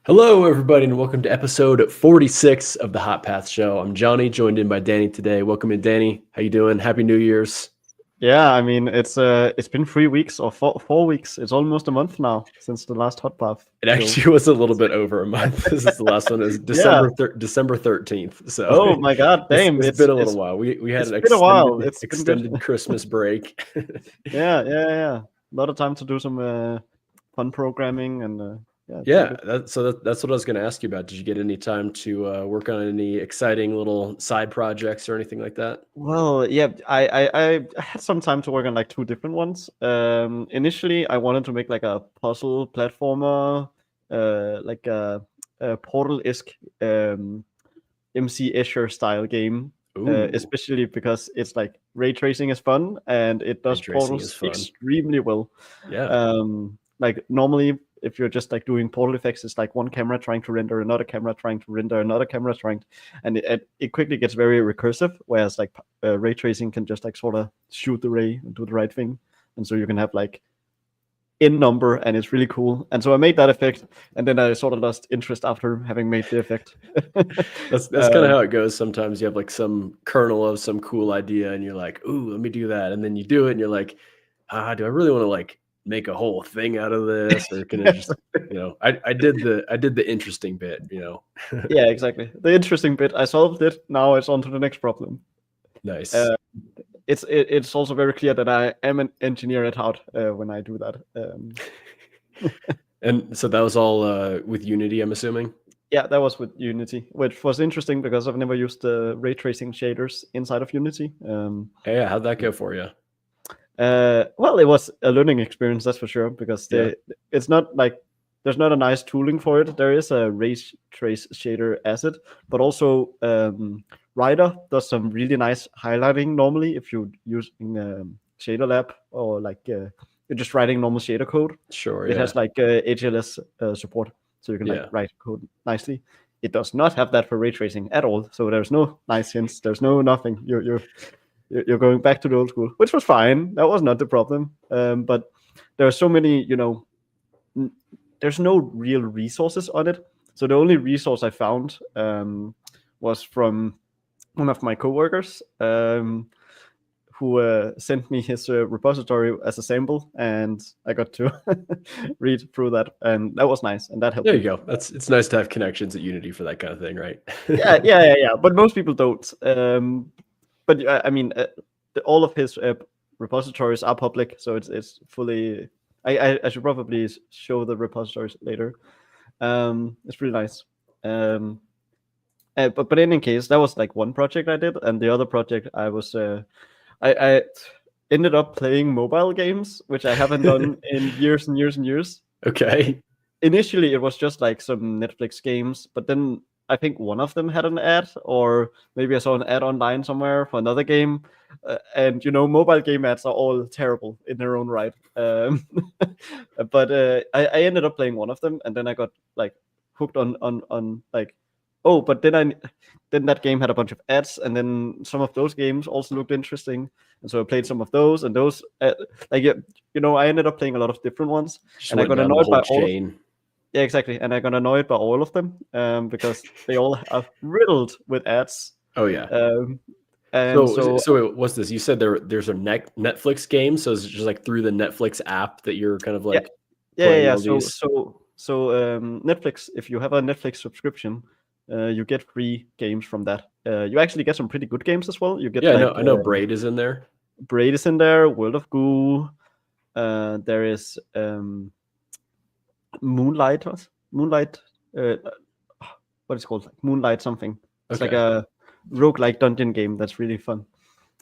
Hello, everybody, and welcome to episode 46 of the Hot Path Show. I'm Johnny, joined in by Danny today. Welcome in, Danny. How you doing? Happy New Year's. Yeah, I mean it's been 3 weeks or 4 weeks. It's almost a month now since the last hot bath. It actually was a little bit over a month. This is the last one. It was Yeah. December 13th. So Oh my God, damn! it's been a little while. We had it's an been a while. It's been extended good. Christmas break. Yeah. A lot of time to do some fun programming and yeah. It's been Yeah, good. that's what I was going to ask you about. Did you get any time to work on any exciting little side projects or anything like that? Well, yeah, I had some time to work on like two different ones. Initially, I wanted to make like a puzzle platformer, like a Portal-esque MC Escher style game. Ooh, Especially because it's like ray tracing is fun and it ray does tracing is portals fun. extremely well. Yeah. Like normally, if you're just like doing portal effects, it's like one camera trying to render another camera trying to render another camera trying, and it quickly gets very recursive. Whereas like ray tracing can just like sort of shoot the ray and do the right thing, and so you can have like in number, and it's really cool. And so I made that effect, and then I sort of lost interest after having made the effect. That's kind of how it goes. Sometimes you have like some kernel of some cool idea and you're like, ooh, let me do that. And then you do it and you're like, do I really want to like make a whole thing out of this? Or can I just, I did the interesting bit, Yeah, exactly. The interesting bit, I solved it. Now it's on to the next problem. Nice. It's also very clear that I am an engineer at heart when I do that. And so that was all with Unity, I'm assuming? Yeah, that was with Unity, which was interesting because I've never used the ray tracing shaders inside of Unity. Yeah, how'd that go for you? Well, it was a learning experience, that's for sure, because it's not like there's not a nice tooling for it. There is a ray trace shader asset, but also Rider does some really nice highlighting normally if you're using Shader Lab or like you're just writing normal shader code. Sure, It has like HLS support, so you can like write code nicely. It does not have that for ray tracing at all, so there's no nice hints. There's no nothing. You're going back to the old school, which was fine. That was not the problem. But there are so many, there's no real resources on it. So the only resource I found was from one of my coworkers who sent me his repository as a sample, and I got to read through that, and that was nice, and that helped. There you go. It's nice to have connections at Unity for that kind of thing, right? Yeah. But most people don't. But I mean, all of his repositories are public, so it's fully. I should probably show the repositories later. It's pretty nice. But in any case, that was like one project I did, and the other project I was I ended up playing mobile games, which I haven't done in years and years and years. Okay. Initially, it was just like some Netflix games, but then I think one of them had an ad, or maybe I saw an ad online somewhere for another game. And mobile game ads are all terrible in their own right. But I ended up playing one of them, and then I got like hooked on like, oh, but then that game had a bunch of ads, and then some of those games also looked interesting, and so I played some of those, and those I ended up playing a lot of different ones, Just and I went got down the annoyed whole by all. chain. Yeah, exactly, and I got annoyed by all of them because they all are riddled with ads. Oh yeah. And so what's this? You said there's a Netflix game, so it's just like through the Netflix app that you're kind of like playing all these. So Netflix, if you have a Netflix subscription, you get free games from that. You actually get some pretty good games as well. You get I know Braid is in there. Braid is in there. World of Goo. There is Moonlight. What is it called? Like Moonlight something. It's like a roguelike dungeon game that's really fun.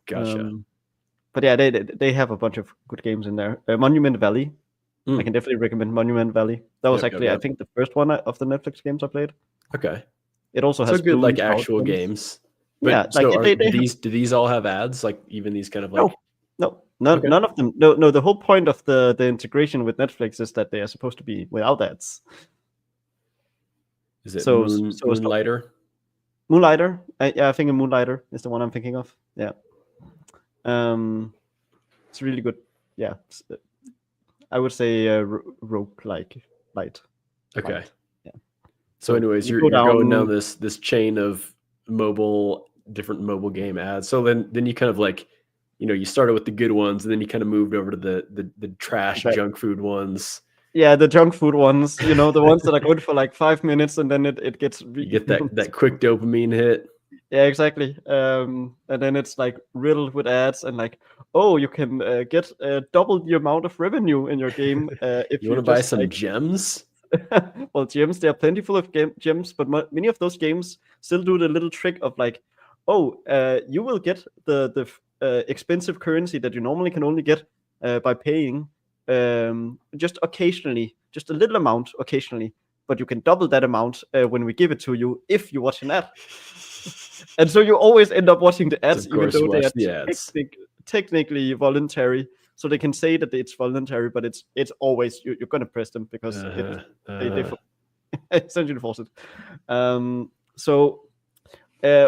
Gotcha. But yeah, they have a bunch of good games in there. Monument Valley. I can definitely recommend Monument Valley. That was actually, I think, the first one of the Netflix games I played. Okay. It also has good like actual games. But yeah, so like do these all have ads? Like even these kind of like none of them. No. The whole point of the integration with Netflix is that they are supposed to be without ads. Is it Moonlighter? Moonlighter? Yeah, I think a Moonlighter is the one I'm thinking of. Yeah. It's really good. Yeah. I would say roguelike light. Okay. Yeah. So anyways, you you're go going down down. this chain of different mobile game ads. So then you kind of like, you started with the good ones, and then you kind of moved over to the trash junk food ones. Yeah, the junk food ones, the ones that are good for like 5 minutes, and then it gets You get that quick dopamine hit. Yeah, exactly. And then it's like riddled with ads and like, oh, you can get double the amount of revenue in your game if You you want to buy just some like. Gems? Well, gems, they are plentiful of gems, but many of those games still do the little trick of like, oh, you will get the expensive currency that you normally can only get by paying just occasionally, just a little amount occasionally, but you can double that amount when we give it to you if you watch an ad. And so you always end up watching the ads, Of even course, though you they watch are the ads. technically voluntary. So they can say that it's voluntary, but it's always you're gonna press them because they essentially force it. So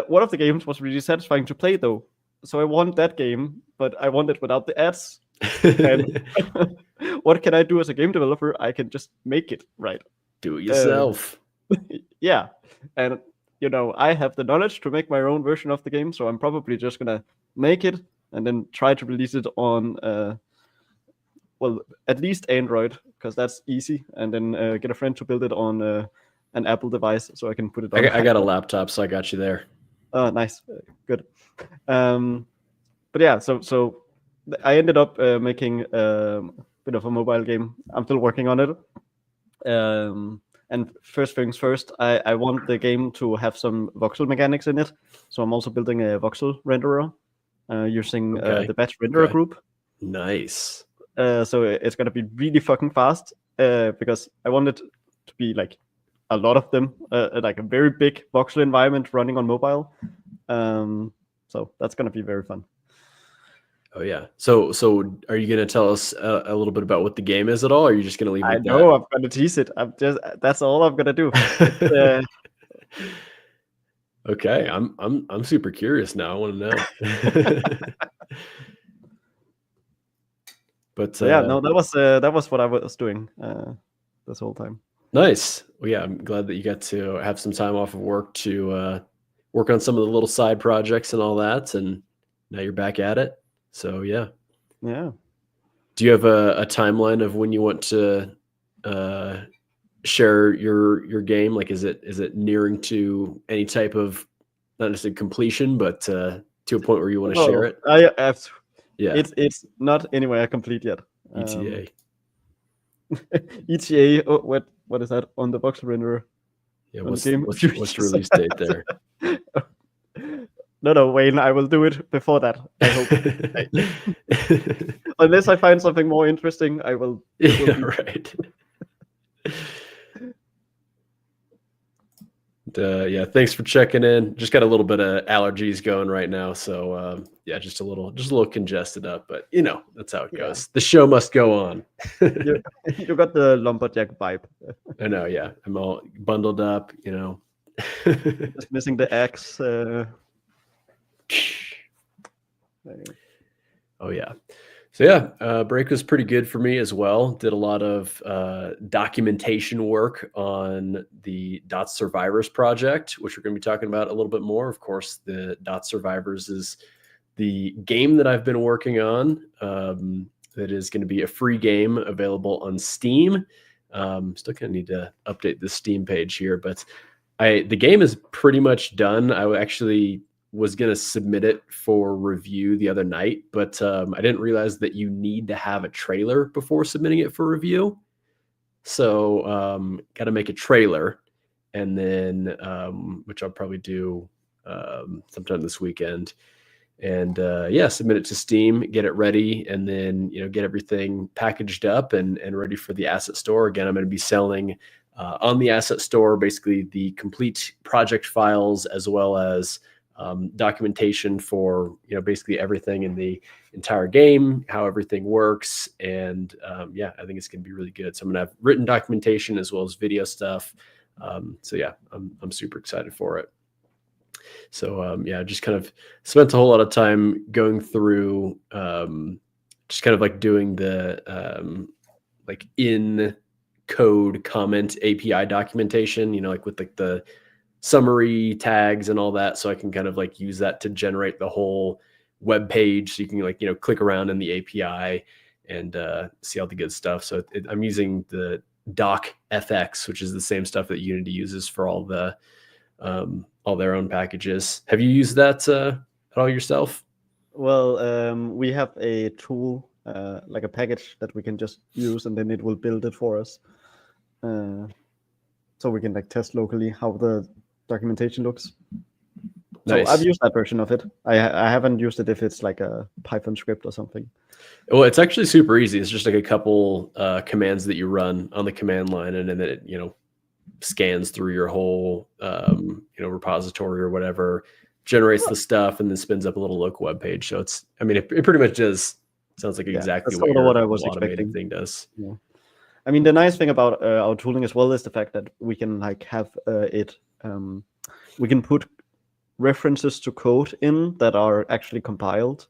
one of the games was really satisfying to play though. So I won that game, but I won it without the ads. And what can I do as a game developer? I can just make it, right? Do it yourself. Yeah, and I have the knowledge to make my own version of the game, so I'm probably just gonna make it and then try to release it on well, at least Android, because that's easy, and then get a friend to build it on an Apple device so I can put it on. I got a laptop, so I got you there. Oh, nice, good. But yeah, so I ended up making a bit of a mobile game. I'm still working on it. And first things first, I want the game to have some voxel mechanics in it. So I'm also building a voxel renderer using the batch renderer group. Nice. So it's going to be really fucking fast because I want it to be like a lot of them, like a very big voxel environment running on mobile. So that's going to be very fun. Oh yeah. So are you going to tell us a little bit about what the game is at all, or are you just going to leave it at that? I know I'm going to tease it. That's all I'm going to do. Okay, I'm super curious now. I want to know. But so yeah, no, that was what I was doing this whole time. Nice. Well, yeah, I'm glad that you got to have some time off of work to work on some of the little side projects and all that, and now you're back at it. So yeah. Do you have a timeline of when you want to share your game? Like, is it nearing to any type of, not necessarily completion, but to a point where you want to share it? Yeah, it's not anywhere complete yet. ETA. ETA. Oh, what is that on the voxel renderer? Yeah, what's the release date there? No, Wayne, I will do it before that, I hope. Unless I find something more interesting, I will. Yeah, right. Yeah, thanks for checking in. Just got a little bit of allergies going right now, so yeah, just a little congested up, but that's how it goes. The show must go on. You got the lumberjack vibe. I know, yeah. I'm all bundled up, Just missing the axe. Oh yeah. So yeah, break was pretty good for me as well. Did a lot of documentation work on the Dot Survivors project, which we're going to be talking about a little bit more. Of course, the Dot Survivors is the game that I've been working on. That is going to be a free game available on Steam. Still kind of need to update the Steam page here, but the game is pretty much done. I actually was going to submit it for review the other night, but I didn't realize that you need to have a trailer before submitting it for review. So got to make a trailer, and then which I'll probably do sometime this weekend, and yeah, submit it to Steam, get it ready, and then get everything packaged up and ready for the asset store. Again, I'm going to be selling on the asset store basically the complete project files as well as documentation for basically everything in the entire game, how everything works, and yeah, I think it's going to be really good. So I'm going to have written documentation as well as video stuff. So yeah, I'm super excited for it. So yeah, just kind of spent a whole lot of time going through, just kind of like doing the like in code comment API documentation, like with like the summary tags and all that. So I can kind of like use that to generate the whole web page. So you can like, click around in the API and see all the good stuff. So I'm using the doc FX, which is the same stuff that Unity uses for all their own packages. Have you used that at all yourself? Well, we have a tool, like a package that we can just use, and then it will build it for us. So we can like test locally how the documentation looks. Nice. So I've used that version of it. I haven't used it if it's like a Python script or something. Well, it's actually super easy. It's just like a couple commands that you run on the command line, and then it scans through your whole repository or whatever, generates the stuff, and then spins up a little local web page. So it pretty much does. Sounds like exactly what I was automated expecting. thing does. Yeah. I mean, the nice thing about our tooling as well is the fact that we can like have we can put references to code in that are actually compiled.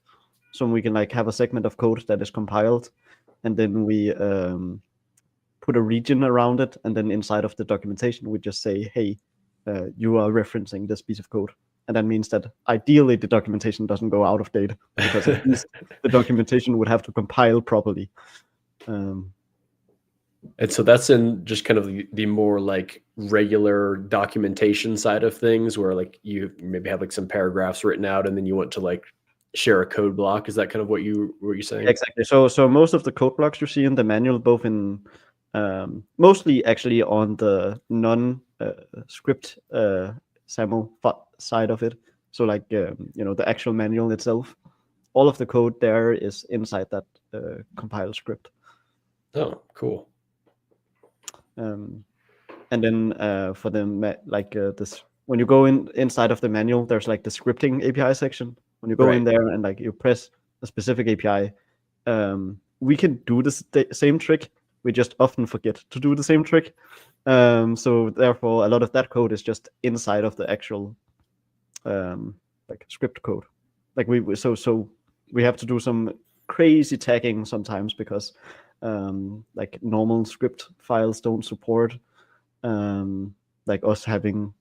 So we can like have a segment of code that is compiled, and then we put a region around it, and then inside of the documentation we just say, hey, you are referencing this piece of code. And that means that ideally the documentation doesn't go out of date, because at least the documentation would have to compile properly. And so that's in just kind of the more like regular documentation side of things, where like you maybe have like some paragraphs written out and then you want to like share a code block. Is that kind of what you're saying? Exactly. So most of the code blocks you see in the manual, both in mostly actually on the non-script SAML side of it. So like the actual manual itself, all of the code there is inside that compile script. Oh, cool. And then for them, like this, when you go inside of the manual, there's like the scripting API section. When you go in there and like you press a specific API, we can do the same trick. We just often forget to do the same trick. So therefore, a lot of that code is just inside of the actual like script code. Like we have to do some crazy tagging sometimes, because like normal script files don't support like us having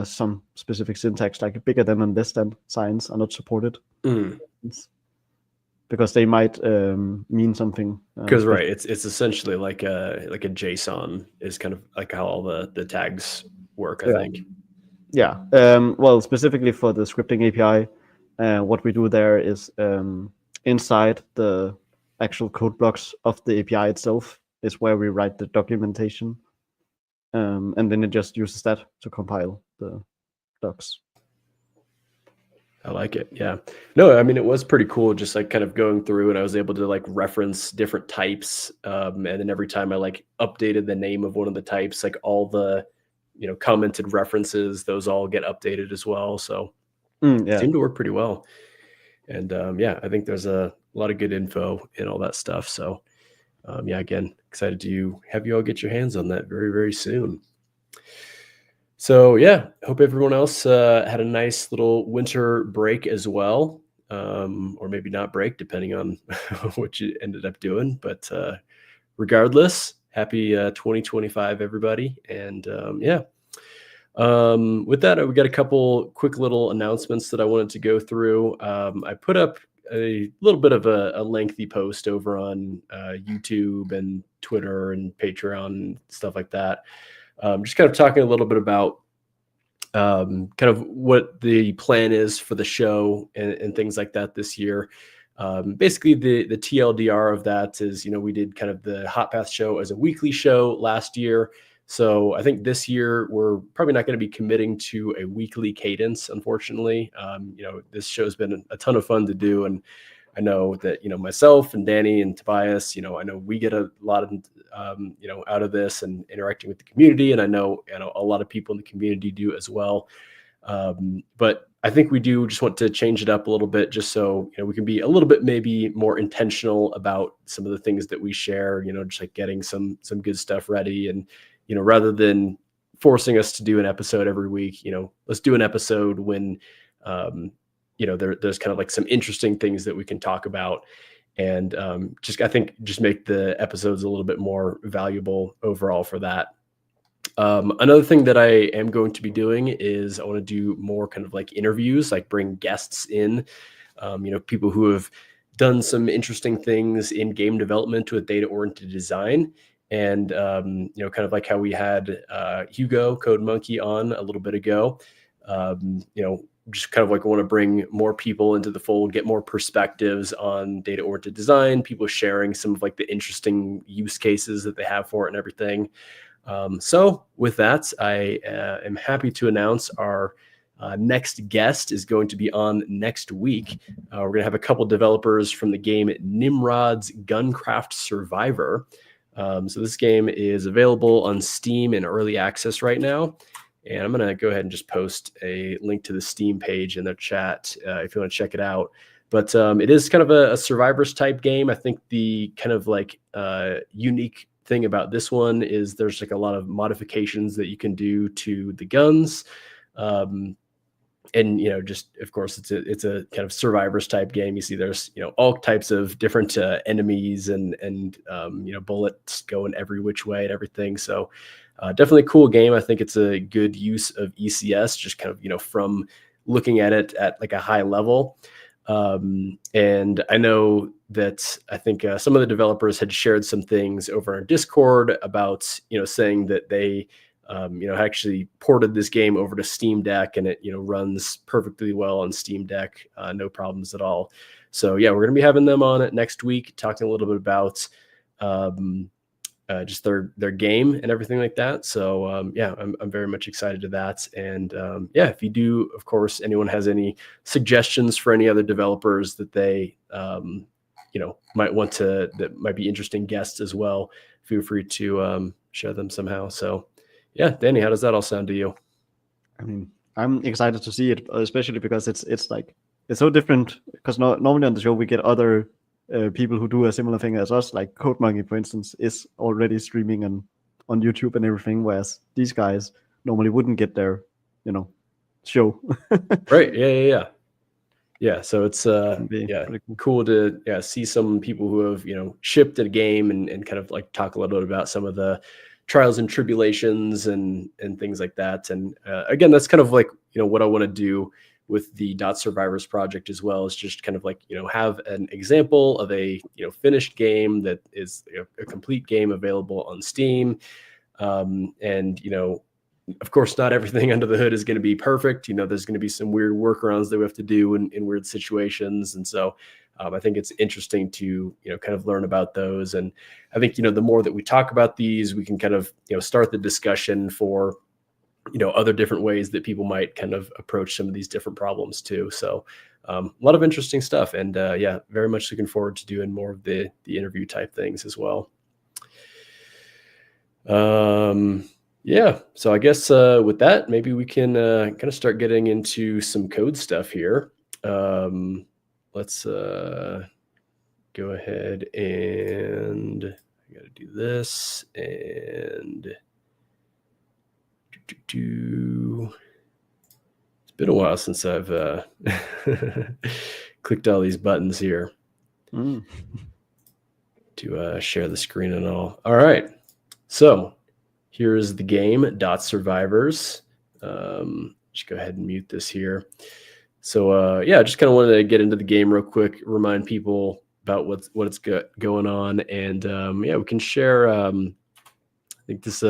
some specific syntax, like bigger than and less than signs are not supported. Because they might mean something. Because it's essentially like a JSON is kind of like how all the tags work, I think. Yeah. Well, specifically for the scripting API, what we do there is inside the actual code blocks of the API itself is where we write the documentation, and then it just uses that to compile the docs. I like it. Yeah. No, I mean, it was pretty cool just like kind of going through, and I was able to like reference different types. And then every time I like updated the name of one of the types, like all the, commented references, those all get updated as well. So it seemed to work pretty well. And I think there's a lot of good info in all that stuff. So again, excited to have you all get your hands on that very, very soon. So hope everyone else had a nice little winter break as well, or maybe not break, depending on what you ended up doing. But regardless, happy 2025, everybody. And with that, we got a couple quick little announcements that I wanted to go through. I put up a little bit of a lengthy post over on YouTube and Twitter and Patreon and stuff like that. Just kind of talking a little bit about kind of what the plan is for the show and things like that this year. Basically, the TLDR of that is, we did kind of the Hot Path show as a weekly show last year. So I think this year we're probably not going to be committing to a weekly cadence, unfortunately. This show's been a ton of fun to do, and I know that, myself and Danny and Tobias, I know we get a lot of, out of this and interacting with the community. And I know a lot of people in the community do as well. But I think we do just want to change it up a little bit, just so, we can be a little bit maybe more intentional about some of the things that we share, just like getting some good stuff ready. And, rather than forcing us to do an episode every week, let's do an episode when, there's kind of like some interesting things that we can talk about. and I think just make the episodes a little bit more valuable overall for that. Another thing that I am going to be doing is I want to do more kind of like interviews, like bring guests in, people who have done some interesting things in game development with data-oriented design. And, kind of like how we had Hugo Code Monkey on a little bit ago, just kind of like I want to bring more people into the fold, get more perspectives on data-oriented design, people sharing some of like the interesting use cases that they have for it and everything. So with that, I am happy to announce our next guest is going to be on next week. We're going to have a couple developers from the game Nimrod's Guncraft Survivor. So this game is available on Steam in early access right now. And I'm going to go ahead and just post a link to the Steam page in the chat if you want to check it out. But it is kind of a Survivors type game. I think the kind of like unique thing about this one is there's like a lot of modifications that you can do to the guns. And just of course it's a kind of Survivors type game. You see there's all types of different enemies and bullets going every which way and everything. So definitely a cool game. I think it's a good use of ECS, just kind of from looking at it at like a high level. And I know that I think some of the developers had shared some things over on Discord about saying that they actually ported this game over to Steam Deck, and it runs perfectly well on Steam Deck, no problems at all. So yeah, we're going to be having them on it next week, talking a little bit about just their game and everything like that. So I'm very much excited to that. And if you do, of course, anyone has any suggestions for any other developers that they that might be interesting guests as well, feel free to share them somehow. So yeah, Danny, how does that all sound to you? I mean, I'm excited to see it, especially because it's so different. Because normally on the show we get other people who do a similar thing as us, like Code Monkey, for instance, is already streaming on YouTube and everything, whereas these guys normally wouldn't get their show. Right. Yeah. So it's cool to see some people who have shipped a game and kind of like talk a little bit about some of the trials and tribulations and things like that. And again, that's kind of like what I want to do with the .survivors project as well, is just kind of like have an example of a finished game that is a complete game available on Steam. And of course, not everything under the hood is going to be perfect. There's going to be some weird workarounds that we have to do in weird situations. And so I think it's interesting to, kind of learn about those. And I think, the more that we talk about these, we can kind of, start the discussion for, other different ways that people might kind of approach some of these different problems too. So a lot of interesting stuff. And very much looking forward to doing more of the interview type things as well. So I guess with that, maybe we can kind of start getting into some code stuff here. Let's go ahead and I got to do this and it's been a while since I've clicked all these buttons here to share the screen and all. All right. So here's the game, .survivors. Just go ahead and mute this here. So just kind of wanted to get into the game real quick, remind people about what's going on, and we can share. I think this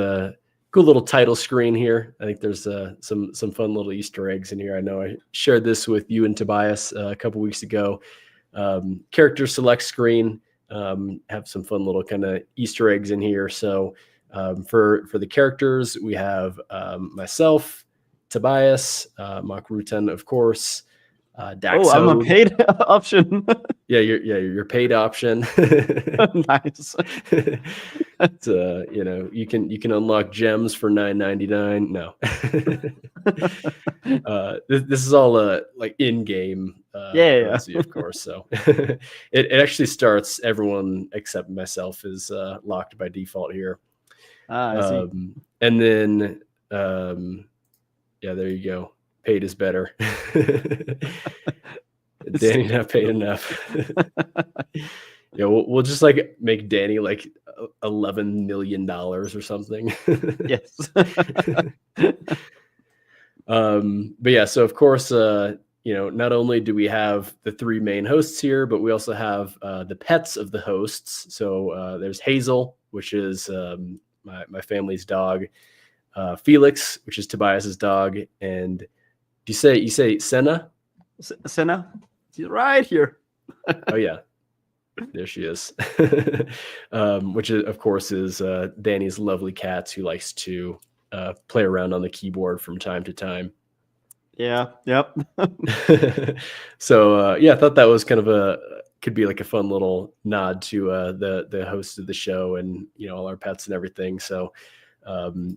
cool little title screen here. I think there's some fun little Easter eggs in here. I know I shared this with you and Tobias a couple weeks ago. Character select screen, have some fun little kind of Easter eggs in here. So for the characters, we have myself, Tobias, Mark Rutan, of course. Daxo. Oh, I'm a paid option. your paid option. Nice. You can unlock gems for $9.99. No. This is all like in-game currency, of course. So it actually starts, everyone except myself is locked by default here. I see. And then there you go. Paid is better. Danny not paid enough. Yeah, we'll just like make Danny like $11 million or something. Yes. But yeah, so of course, not only do we have the three main hosts here, but we also have the pets of the hosts. So there's Hazel, which is my family's dog, Felix, which is Tobias's dog, and you say Senna? Senna, she's right here. Oh yeah, there she is. Which is, of course, is Danny's lovely cat who likes to play around on the keyboard from time to time. Yeah. Yep. So yeah, I thought that was kind of could be like a fun little nod to the host of the show and all our pets and everything. So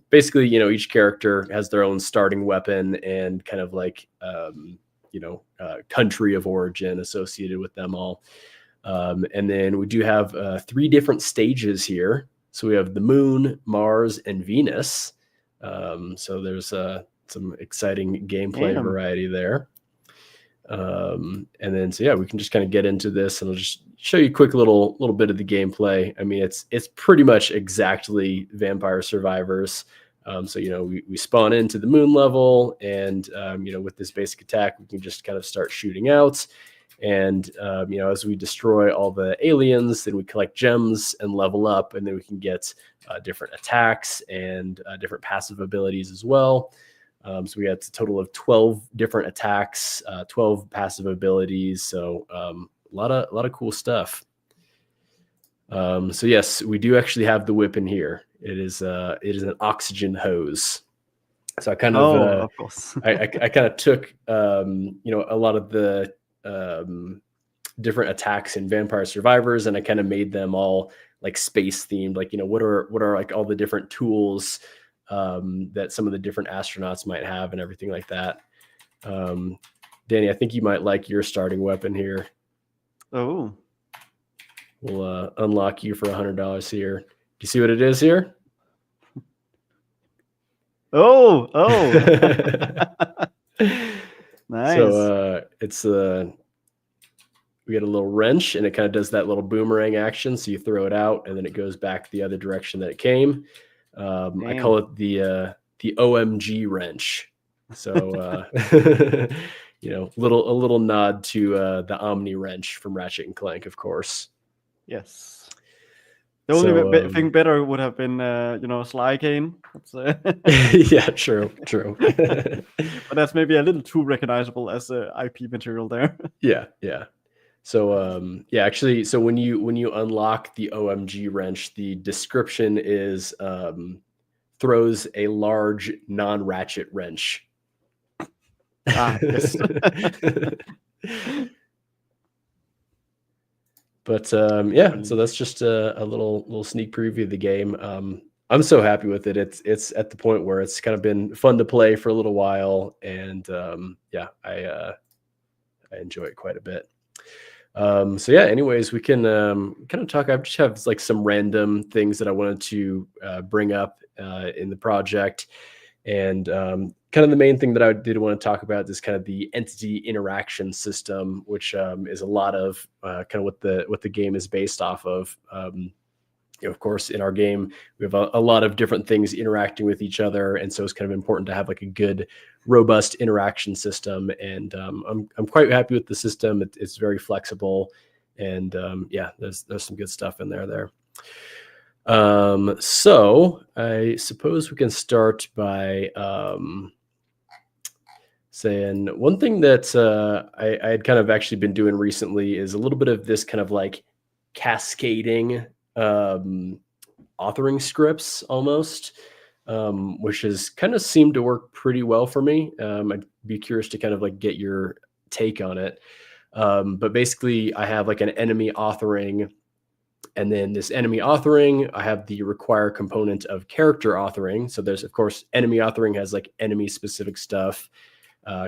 basically, each character has their own starting weapon and kind of like country of origin associated with them all. And then we do have 3 different stages here. So we have the Moon, Mars, and Venus. So there's some exciting gameplay Damn. variety there. And then so yeah, we can just kind of get into this, and I'll just show you a quick little bit of the gameplay. I mean, it's pretty much exactly Vampire Survivors. So we spawn into the moon level, and with this basic attack, we can just kind of start shooting out. And as we destroy all the aliens, then we collect gems and level up, and then we can get different attacks and different passive abilities as well. So we got a total of 12 different attacks, 12 passive abilities. So a lot of cool stuff. So yes, we do actually have the whip in here. It is an oxygen hose. So I kind of of course. I kind of took a lot of the different attacks in Vampire Survivors, and I kind of made them all like space themed. Like what are like all the different tools that some of the different astronauts might have and everything like that. Danny, I think you might like your starting weapon here. Oh. We'll unlock you for $100 here. Do you see what it is here? Oh. Nice. So it's we get a little wrench, and it kind of does that little boomerang action. So you throw it out, and then it goes back the other direction that it came. I call it the OMG wrench. So a little nod to the Omni wrench from Ratchet and Clank, of course. Yes. The only thing better would have been Sly Cane. Yeah, true. But that's maybe a little too recognizable as IP material there. Yeah. So actually, so when you unlock the OMG wrench, the description is throws a large non-ratchet wrench. Yes. But yeah, so that's just a little sneak preview of the game. I'm so happy with it. It's at the point where it's kind of been fun to play for a little while, and yeah, I enjoy it quite a bit. So yeah, anyways, we can kind of talk. I just have like some random things that I wanted to bring up in the project, and kind of the main thing that I did want to talk about is kind of the entity interaction system, which is a lot of kind of what the game is based off of. Of course, in our game, we have a lot of different things interacting with each other, and so it's kind of important to have like a good, robust interaction system. And I'm quite happy with the system. It's very flexible, and yeah, there's some good stuff in there. So I suppose we can start by saying one thing that I had kind of actually been doing recently is a little bit of this kind of like cascading authoring scripts almost, which has kind of seemed to work pretty well for me. I'd be curious to kind of like get your take on it. But basically I have like an enemy authoring, and then this enemy authoring, I have the require component of character authoring. So there's, of course, enemy authoring has like enemy specific stuff.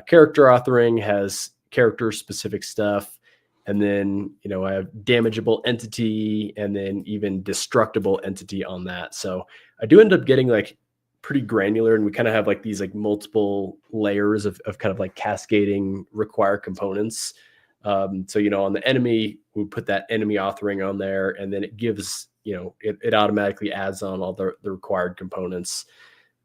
Character authoring has character specific stuff. And then, I have damageable entity and then even destructible entity on that. So I do end up getting like pretty granular, and we kind of have like these like multiple layers of kind of like cascading require components. So, on the enemy, we put that enemy authoring on there, and then it gives, it automatically adds on all the required components.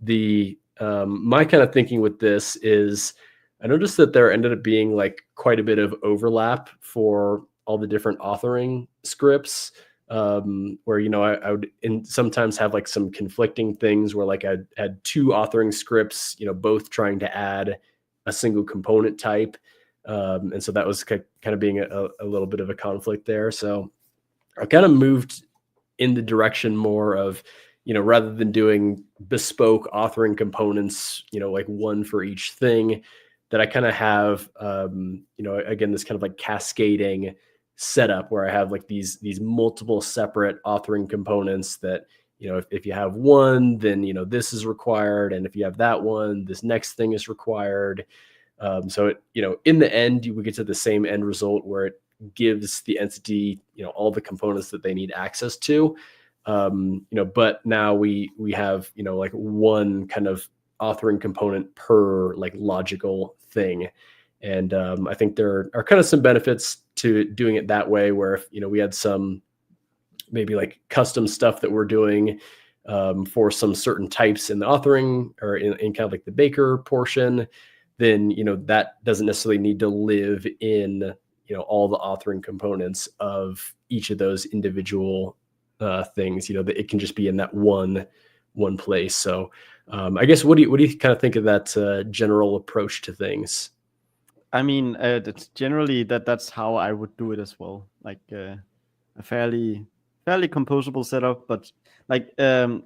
My kind of thinking with this is, I noticed that there ended up being like quite a bit of overlap for all the different authoring scripts, where I would sometimes have like some conflicting things where like I had two authoring scripts, both trying to add a single component type, and so that was kind of being a little bit of a conflict there. So I kind of moved in the direction more of, rather than doing bespoke authoring components, like one for each thing, that I kind of have, again, this kind of like cascading setup where I have like these multiple separate authoring components that, if you have one, then, this is required. And if you have that one, this next thing is required. So in the end, we get to the same end result where it gives the entity, all the components that they need access to. But now we have, like one kind of authoring component per like logical thing. And I think there are kind of some benefits to doing it that way, where if, we had some maybe like custom stuff that we're doing for some certain types in the authoring or in kind of like the baker portion, then, that doesn't necessarily need to live in, all the authoring components of each of those individual things, that it can just be in that one place. So I guess, what do you kind of think of that general approach to things? I mean, that's generally that's how I would do it as well. Like a fairly composable setup, but like the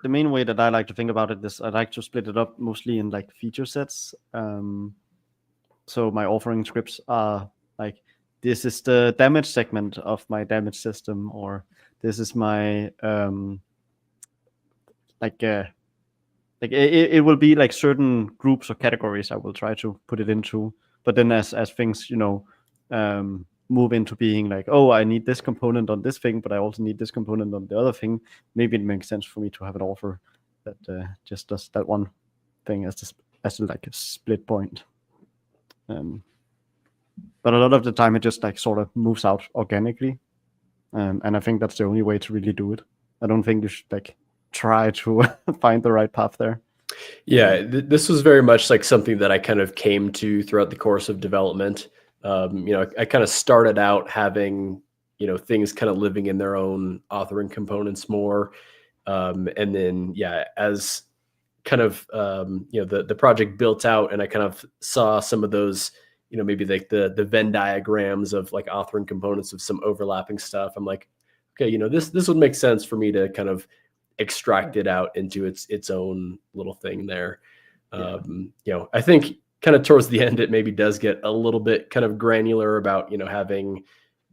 main way that I like to think about it is I like to split it up mostly in like feature sets. So my authoring scripts are like, this is the damage segment of my damage system, or this is my it will be like certain groups or categories I will try to put it into. But then as things move into being like, oh, I need this component on this thing, but I also need this component on the other thing, maybe it makes sense for me to have an author that just does that one thing as like a split point. But a lot of the time it just like sort of moves out organically, and I think that's the only way to really do it. I don't think you should like try to find the right path there. Yeah, this was very much like something that I kind of came to throughout the course of development. I kind of started out having, things kind of living in their own authoring components more. And then, yeah, as kind of, the project built out and I kind of saw some of those, maybe like the Venn diagrams of like authoring components of some overlapping stuff. I'm like, okay, this would make sense for me to kind of extract it out into its own little thing there. I think kind of towards the end, it maybe does get a little bit kind of granular about, having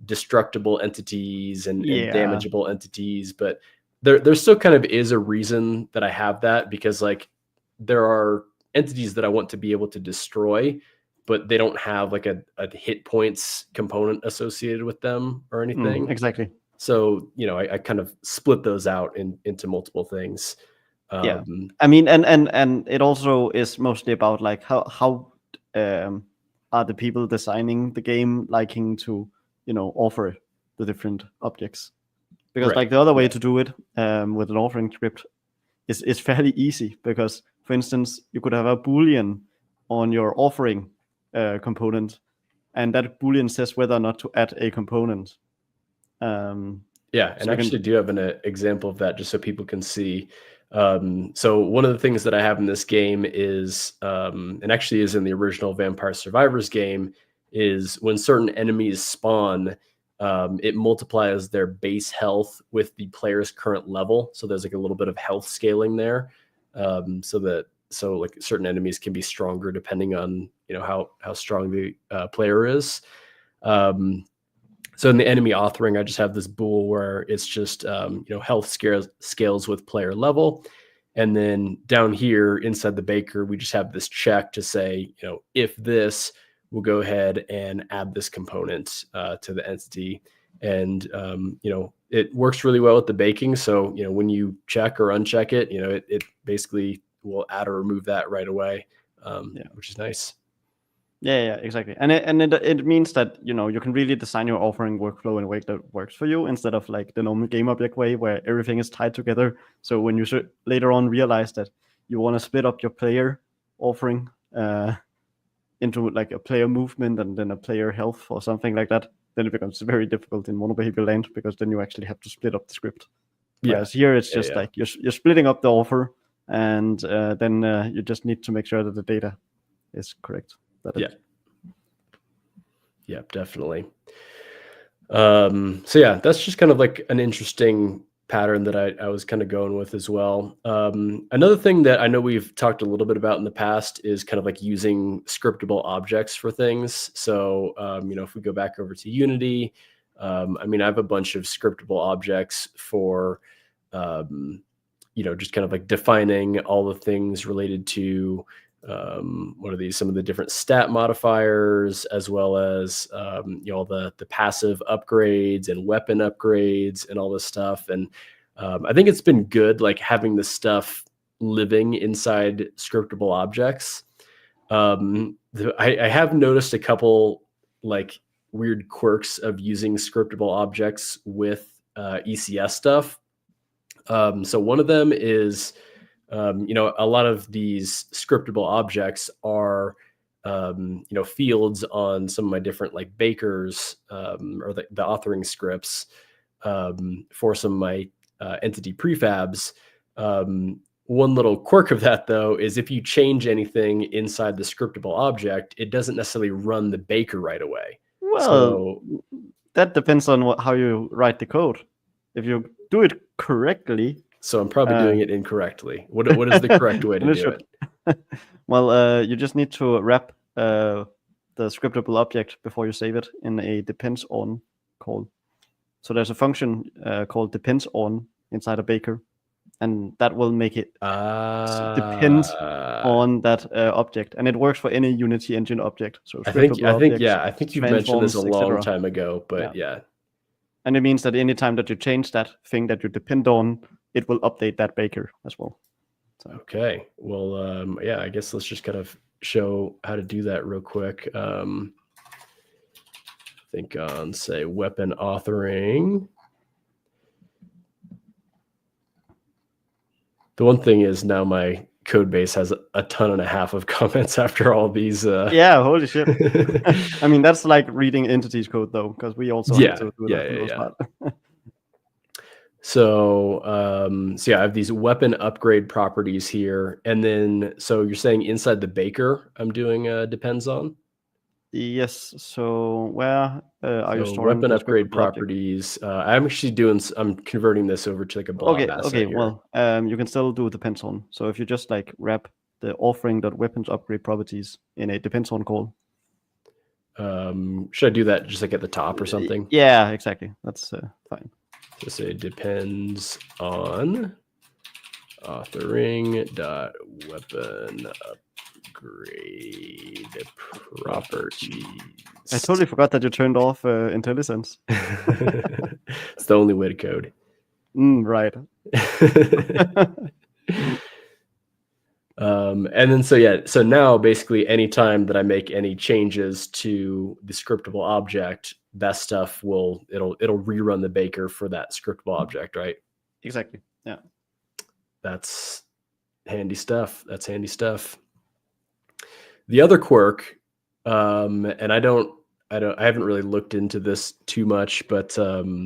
destructible entities and damageable entities, but there still kind of is a reason that I have that, because like there are entities that I want to be able to destroy, but they don't have like a hit points component associated with them or anything. Exactly. So, I kind of split those out into multiple things. I mean, and it also is mostly about like how are the people designing the game liking to, offer the different objects, because like the other way to do it with an authoring script is fairly easy, because for instance, you could have a Boolean on your authoring component, and that Boolean says whether or not to add a component. And I actually do have an example of that just so people can see. So one of the things that I have in this game is, and actually is in the original Vampire Survivors game, is when certain enemies spawn, it multiplies their base health with the player's current level. So there's like a little bit of health scaling there, so like certain enemies can be stronger depending on how strong the player is. So in the enemy authoring, I just have this bool where it's just, health scales with player level. And then down here inside the baker, we just have this check to say, if this, we'll go ahead and add this component to the entity. And, it works really well with the baking. So, when you check or uncheck it, it basically will add or remove that right away, which is nice. Yeah, exactly. And it means that you can really design your authoring workflow in a way that works for you, instead of like the normal game object way where everything is tied together. So when you later on realize that you want to split up your player authoring into like a player movement and then a player health or something like that, then it becomes very difficult in monobehavior land, because then you actually have to split up the script. Whereas here it's just like you're splitting up the author, and then you just need to make sure that the data is correct. Yeah, definitely. So yeah, that's just kind of like an interesting pattern that I was kind of going with as well. Another thing that I know we've talked a little bit about in the past is kind of like using scriptable objects for things. So, if we go back over to Unity, I have a bunch of scriptable objects for, just kind of like defining all the things related to what are these, some of the different stat modifiers, as well as all the passive upgrades and weapon upgrades and all this stuff. And I think it's been good, like having this stuff living inside scriptable objects. I have noticed a couple like weird quirks of using scriptable objects with ECS stuff. So one of them is, a lot of these scriptable objects are, fields on some of my different like bakers or the authoring scripts for some of my entity prefabs. One little quirk of that, though, is if you change anything inside the scriptable object, it doesn't necessarily run the baker right away. Well, So that depends on how you write the code. If you do it correctly. So I'm probably doing it incorrectly. What is the correct way to do it? Well, you just need to wrap the scriptable object before you save it in a depends on call. So there's a function called depends on inside a baker, and that will make it depend on that object, and it works for any Unity engine object. So I think you mentioned this a long time ago, but yeah. And it means that anytime that you change that thing that you depend on, it will update that baker as well. So. Okay. Well, I guess let's just kind of show how to do that real quick. Think on, say, weapon authoring. The one thing is now my code base has a ton and a half of comments after all these. Yeah, holy shit. I mean, that's like reading entities code, though, because we also have to do that for the most part. So I have these weapon upgrade properties here. And then, so you're saying inside the baker, I'm doing depends on? Yes. So where are you storing weapon upgrade properties? I'm converting this over to like a blob asset. Okay. Here. Well, you can still do depends on. So if you just like wrap the authoring.weapons upgrade properties in a depends on call. Should I do that just like at the top or something? Yeah, exactly. That's fine. So say depends on authoring dot weapon upgrade properties. I totally forgot that you turned off IntelliSense. It's the only way to code. Right. And then so now basically anytime that I make any changes to the scriptable object, that stuff it'll rerun the baker for that scriptable object, right? Exactly. Yeah. That's handy stuff. The other quirk, and I haven't really looked into this too much, but so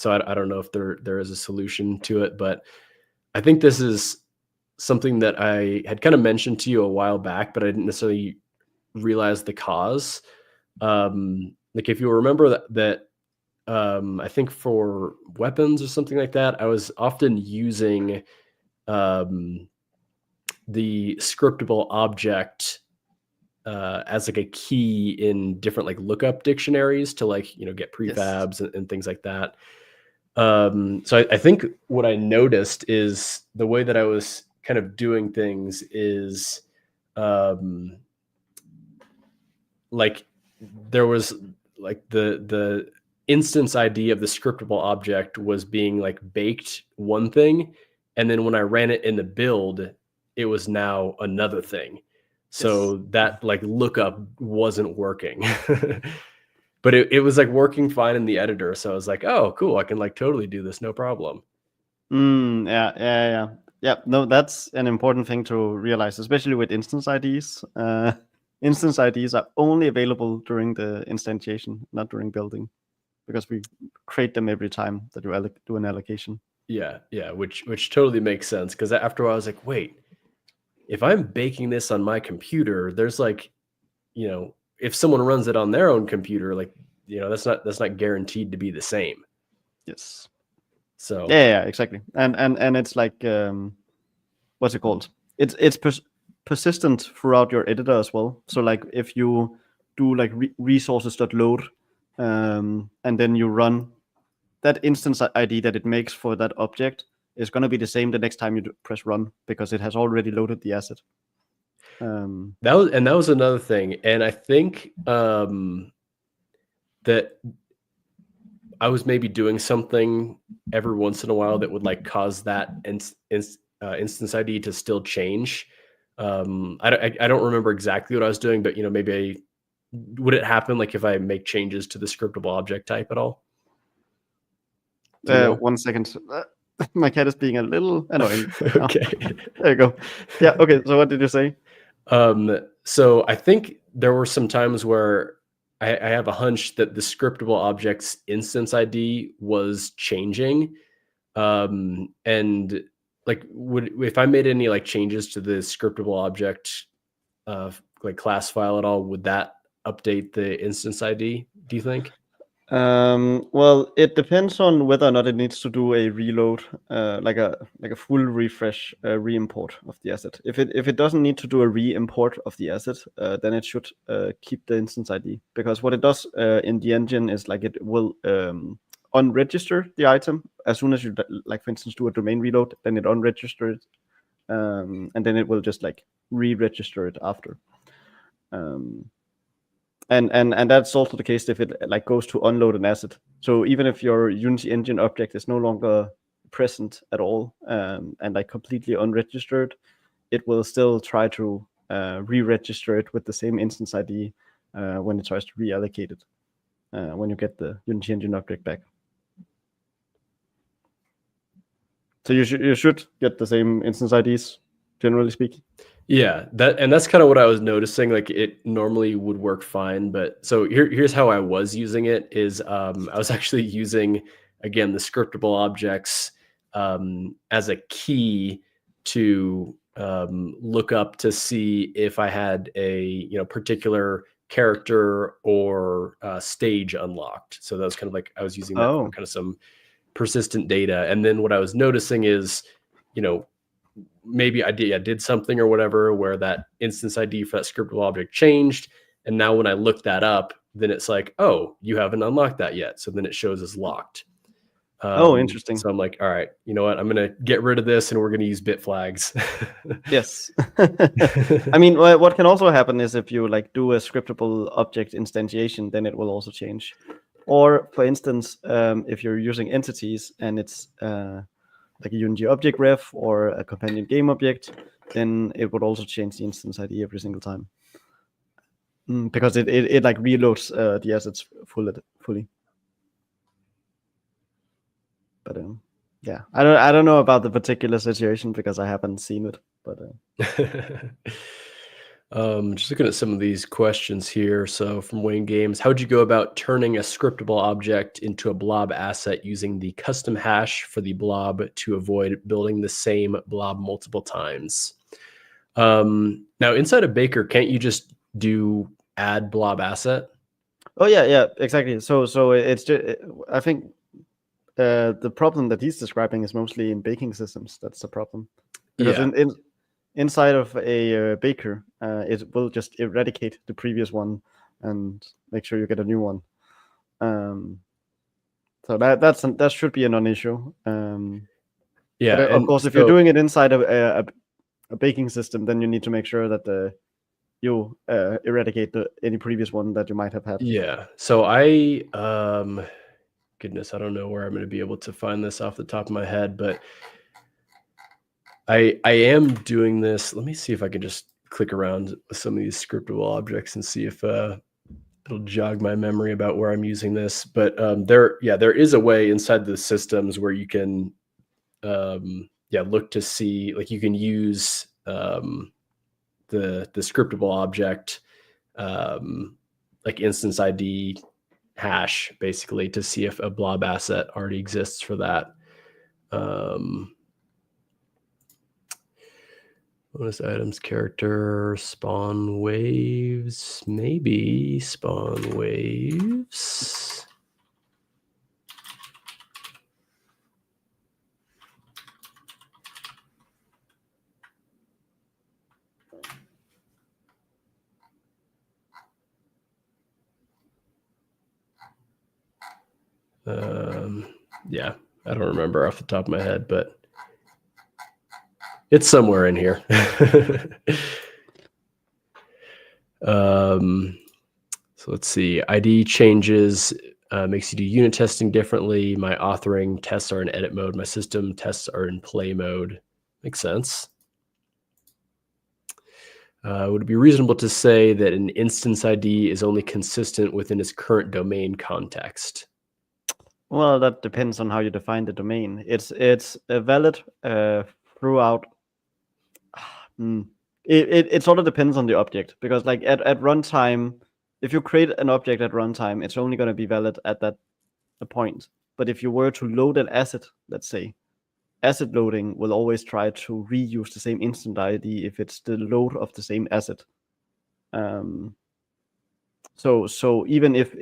I don't know if there is a solution to it, but I think this is something that I had kind of mentioned to you a while back, but I didn't necessarily realize the cause. Like if you remember that I think for weapons or something like that, I was often using the scriptable object as like a key in different like lookup dictionaries to like, get prefabs and things like that. So I think what I noticed is the way that I was kind of doing things is like there was like the instance ID of the scriptable object was being like baked one thing, and then when I ran it in the build, it was now another thing. So that like lookup wasn't working. But it was like working fine in the editor. So I was like, oh, cool. I can like totally do this. No problem. Yeah. No, that's an important thing to realize, especially with instance IDs. Instance IDs are only available during the instantiation, not during building, because we create them every time that you do an allocation. Yeah, which totally makes sense, because after a while I was like, wait, if I'm baking this on my computer, there's like, if someone runs it on their own computer, like, that's not guaranteed to be the same. Yes. So Yeah, exactly. And it's like what's it called? It's persistent throughout your editor as well. So like if you do like resources.load, and then you run that instance ID that it makes for that object is going to be the same the next time you press run, because it has already loaded the asset. that was another thing, and I think that I was maybe doing something every once in a while that would like cause that instance ID to still change. I don't remember exactly what I was doing, but maybe would it happen like if I make changes to the scriptable object type at all? 1 second. My cat is being a little annoying. Okay. There you go. Yeah. Okay. So what did you say? So I think there were some times where I have a hunch that the scriptable object's instance ID was changing. And like, if I made any like changes to the scriptable object, like class file at all, would that update the instance ID, do you think? Well, it depends on whether or not it needs to do a reload, like a full refresh, re-import of the asset. If it doesn't need to do a re-import of the asset, then it should keep the instance ID, because what it does in the engine is like it will unregister the item as soon as you like, for instance, do a domain reload, then it unregister it, and then it will just like re-register it after. And that's also the case if it like goes to unload an asset. So even if your Unity engine object is no longer present at all, and like completely unregistered, it will still try to re-register it with the same instance ID when it tries to reallocate it when you get the Unity engine object back. So you should get the same instance IDs, generally speaking. Yeah, that's kind of what I was noticing. Like, it normally would work fine, but so here's how I was using it is I was actually using, again, the scriptable objects as a key to look up to see if I had a particular character or stage unlocked. So that was kind of like I was using that for kind of some persistent data. And then what I was noticing is, maybe I did something or whatever where that instance ID for that scriptable object changed. And now when I look that up, then it's like, oh, you haven't unlocked that yet. So then it shows as locked. Interesting. So I'm like, all right, you know what? I'm going to get rid of this and we're going to use bit flags. Yes. I mean, what can also happen is if you like do a scriptable object instantiation, then it will also change. Or for instance, if you're using entities and it's like a Unity object ref or a companion game object, then it would also change the instance ID every single time. Because it like reloads the assets fully. But yeah, I don't know about the particular situation because I haven't seen it. But just looking at some of these questions here. So from Wayne Games, how would you go about turning a scriptable object into a blob asset using the custom hash for the blob to avoid building the same blob multiple times? Now inside of Baker, can't you just do add blob asset? Oh yeah, exactly. So it's just, I think the problem that he's describing is mostly in baking systems. That's the problem, because inside of a baker, it will just eradicate the previous one and make sure you get a new one. So that should be a non-issue. Yeah, but of course, if you're doing it inside of a baking system, then you need to make sure that you eradicate any previous one that you might have had. Yeah. So I goodness, I don't know where I'm going to be able to find this off the top of my head, but I am doing this. Let me see if I can just click around with some of these scriptable objects and see if it'll jog my memory about where I'm using this. But there is a way inside the systems where you can look to see, like, you can use the scriptable object, like instance ID hash, basically, to see if a blob asset already exists for that. Bonus items, character, spawn waves, maybe spawn waves. Yeah, I don't remember off the top of my head, but it's somewhere in here. So let's see. ID changes makes you do unit testing differently. My authoring tests are in edit mode. My system tests are in play mode. Makes sense. Would it be reasonable to say that an instance ID is only consistent within its current domain context? Well, that depends on how you define the domain. It's valid throughout. It sort of depends on the object, because like at runtime, if you create an object at runtime, it's only going to be valid at that point. But if you were to load an asset, let's say, asset loading will always try to reuse the same instant ID if it's the load of the same asset. So even if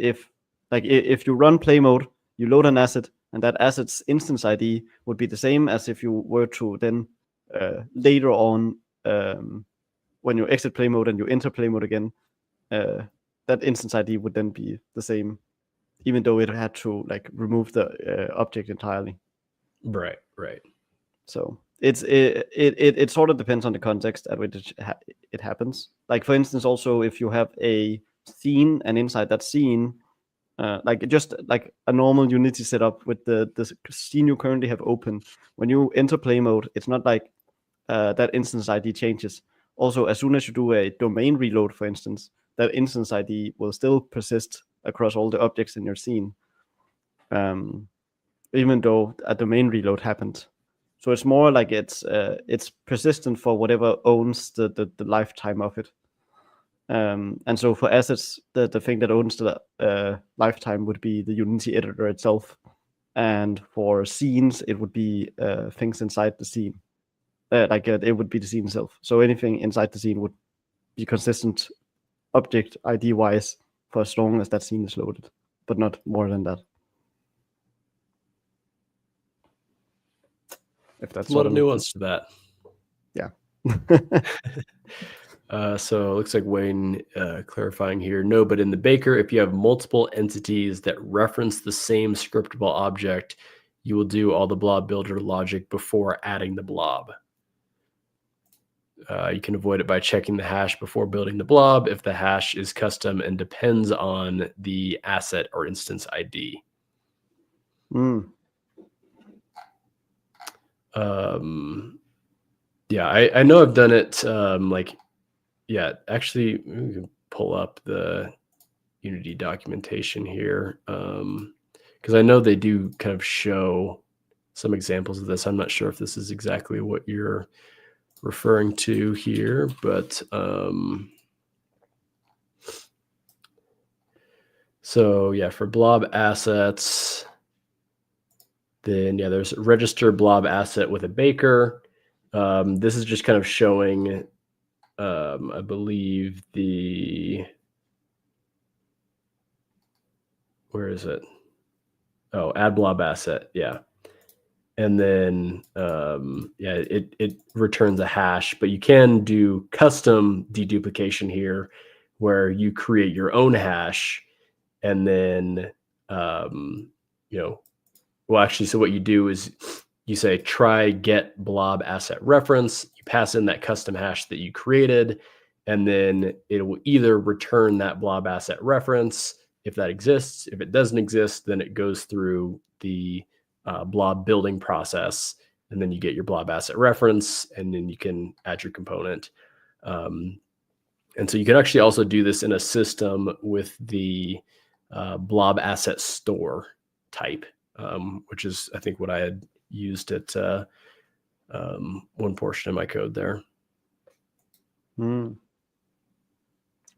you run play mode, you load an asset, and that asset's instance ID would be the same as if you were to then later on, when you exit play mode and you enter play mode again, that instance ID would then be the same, even though it had to like remove the object entirely. Right. So it sort of depends on the context at which it happens. Like, for instance, also if you have a scene, and inside that scene, like just like a normal Unity setup with the scene you currently have open, when you enter play mode, it's not like that instance ID changes. Also, as soon as you do a domain reload, for instance, that instance ID will still persist across all the objects in your scene, even though a domain reload happened. So it's more like it's persistent for whatever owns the lifetime of it. And so for assets, the thing that owns the lifetime would be the Unity editor itself. And for scenes, it would be things inside the scene. It would be the scene itself. So anything inside the scene would be consistent object ID wise for as long as that scene is loaded, but not more than that. If that's a lot of nuance to that. Yeah. So it looks like Wayne clarifying here. No, but in the Baker, if you have multiple entities that reference the same scriptable object, you will do all the blob builder logic before adding the blob. You can avoid it by checking the hash before building the blob if the hash is custom and depends on the asset or instance ID. Yeah, I know I've done it. Actually, we can pull up the Unity documentation here, because I know they do kind of show some examples of this. I'm not sure if this is exactly what you're referring to here, but so yeah, for blob assets, then yeah, there's register blob asset with a Baker. This is just kind of showing, I believe where is it? Oh, add blob asset. Yeah. And then, it returns a hash, but you can do custom deduplication here where you create your own hash and then, so what you do is you say, try get blob asset reference, you pass in that custom hash that you created, and then it will either return that blob asset reference if that exists. If it doesn't exist, then it goes through the blob building process, and then you get your blob asset reference, and then you can add your component. And so you can actually also do this in a system with the blob asset store type, which is, I think, what I had used at one portion of my code there.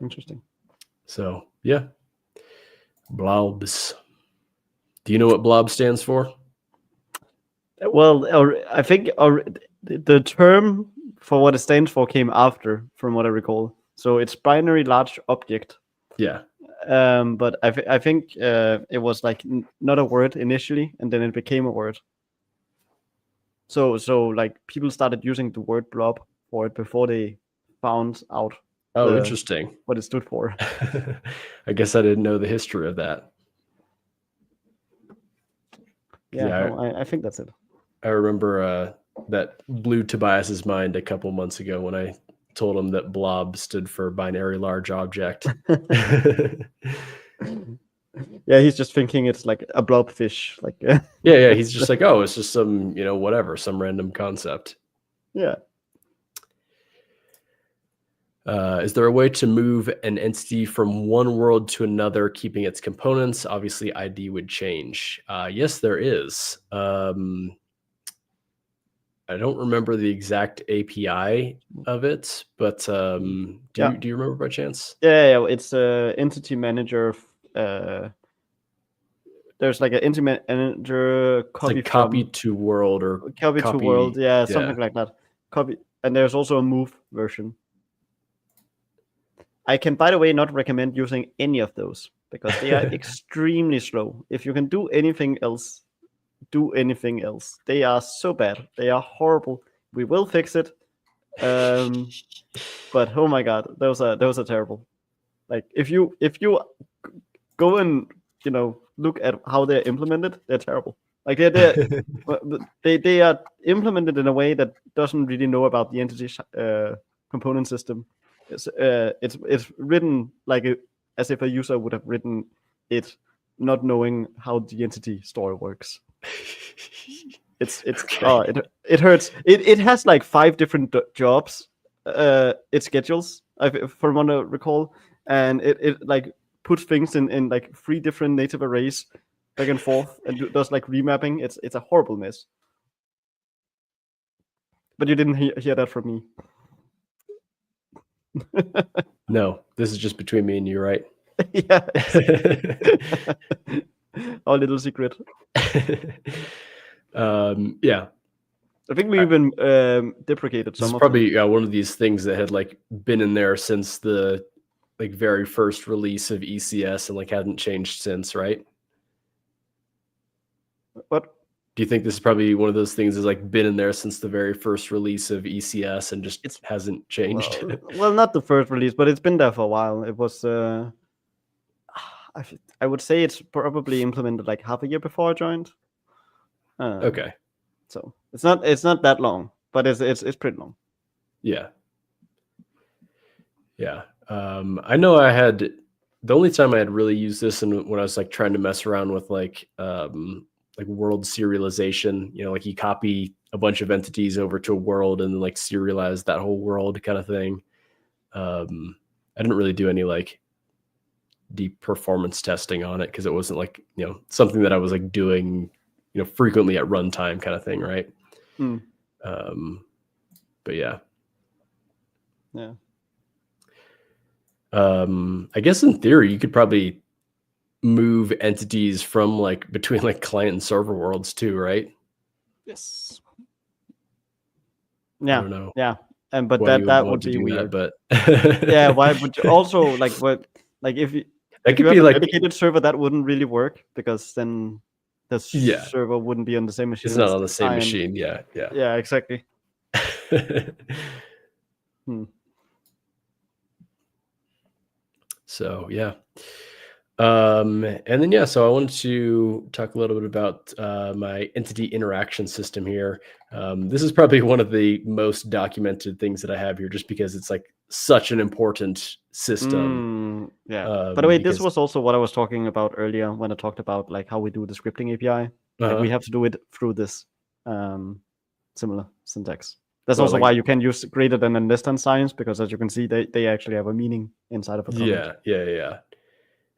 Interesting. So yeah, blobs. Do you know what blob stands for? Well, I think the term for what it stands for came after, from what I recall. So it's binary large object. Yeah. But I think it was like not a word initially, and then it became a word. So like people started using the word blob for it before they found out. Oh, interesting. What it stood for. I guess I didn't know the history of that. Yeah, no, I think that's it. I remember that blew Tobias's mind a couple months ago when I told him that blob stood for binary large object. Yeah, he's just thinking it's like a blobfish. Like yeah, he's just like, oh, it's just some, whatever, some random concept. Yeah. Is there a way to move an entity from one world to another, keeping its components? Obviously, ID would change. Yes, there is. I don't remember the exact API of it, but do you remember by chance? Yeah, it's entity manager. There's like an entity manager copy to world or copy to world. Yeah, something like that. Copy, and there's also a move version. I can, by the way, not recommend using any of those because they are extremely slow. If you can do anything else, do anything else. They are so bad. They are horrible. We will fix it. But oh my god, those are terrible. Like if you go and look at how they're implemented, they're terrible. Like they are implemented in a way that doesn't really know about the entity component system. It's written like as if a user would have written it, not knowing how the entity store works. It's okay. It hurts. It has like 5 different jobs. It schedules, from what I recall, and it like puts things in like 3 different native arrays back and forth, and does like remapping. It's a horrible mess. But you didn't hear that from me. No, this is just between me and you, right? Yeah. Our little secret. Yeah. I think we even deprecated some of them. It's probably one of these things that had like been in there since the like very first release of ECS and like hadn't changed since, right? What? Do you think this is probably one of those things that's like been in there since the very first release of ECS and just hasn't changed? Well, not the first release, but it's been there for a while. It was I would say it's probably implemented like half a year before I joined. Okay. So it's not that long, but it's pretty long. Yeah. Yeah. I know I had the only time I had really used this and when I was like trying to mess around with like world serialization, like you copy a bunch of entities over to a world and then like serialize that whole world kind of thing. I didn't really do any like deep performance testing on it because it wasn't like, something that I was like doing, frequently at runtime kind of thing. Right. But yeah. Yeah. I guess in theory, you could probably move entities from like between like client and server worlds too, right? Yes. Yeah. I don't know. Yeah. And but that would be weird. But yeah, why would you also like what like if you that could be like a dedicated server, that wouldn't really work because then the server wouldn't be on the same machine. It's not on the same machine. Yeah. Yeah, exactly. So yeah. And then so I wanted to talk a little bit about my entity interaction system here. This is probably one of the most documented things that I have here, just because it's like such an important system. Yeah. By the way, this was also what I was talking about earlier when I talked about like how we do the scripting API. Like we have to do it through this similar syntax. That's Well, also like- why you can use greater than and less than signs, because as you can see, they actually have a meaning inside of a comment. Yeah.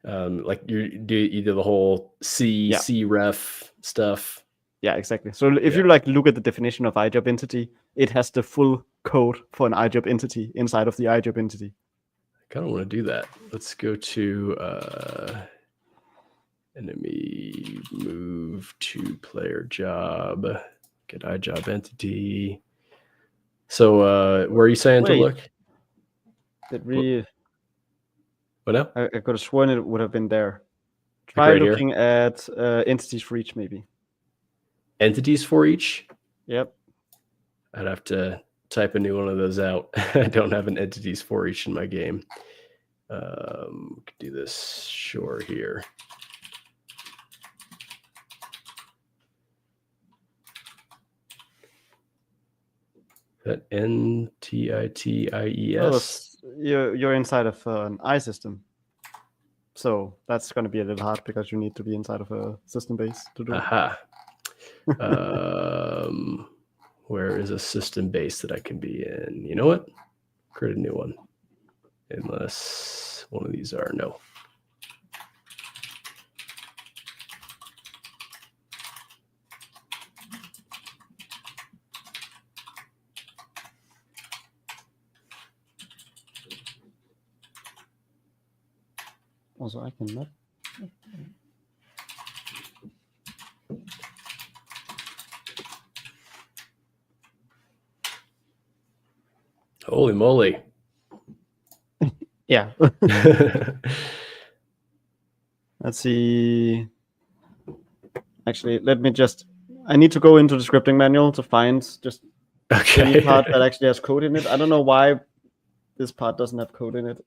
Like you do the whole C ref stuff. Yeah, exactly. So if you like look at the definition of iJob entity, it has the full code for an iJob entity inside of the iJob entity. I kind of want to do that. Let's go to enemy, move to player job, get iJob entity. So where are you saying to look? Did we? What now? I could have sworn it would have been there. Like Try right looking at entities for each, maybe. Entities for each? Yep. I'd have to type a new one of those out. I don't have an entities for each in my game. Could do this sure here. That NTITIES. Oh, you're inside of an I system. So that's going to be a little hard because you need to be inside of a system base to do it. Aha. Where is a system base that I can be in? You know what? Create a new one. Unless one of these are no. Also, I can map. Holy moly. Yeah. Let's see. Actually, I need to go into the scripting manual to find just any part that actually has code in it. I don't know why this part doesn't have code in it.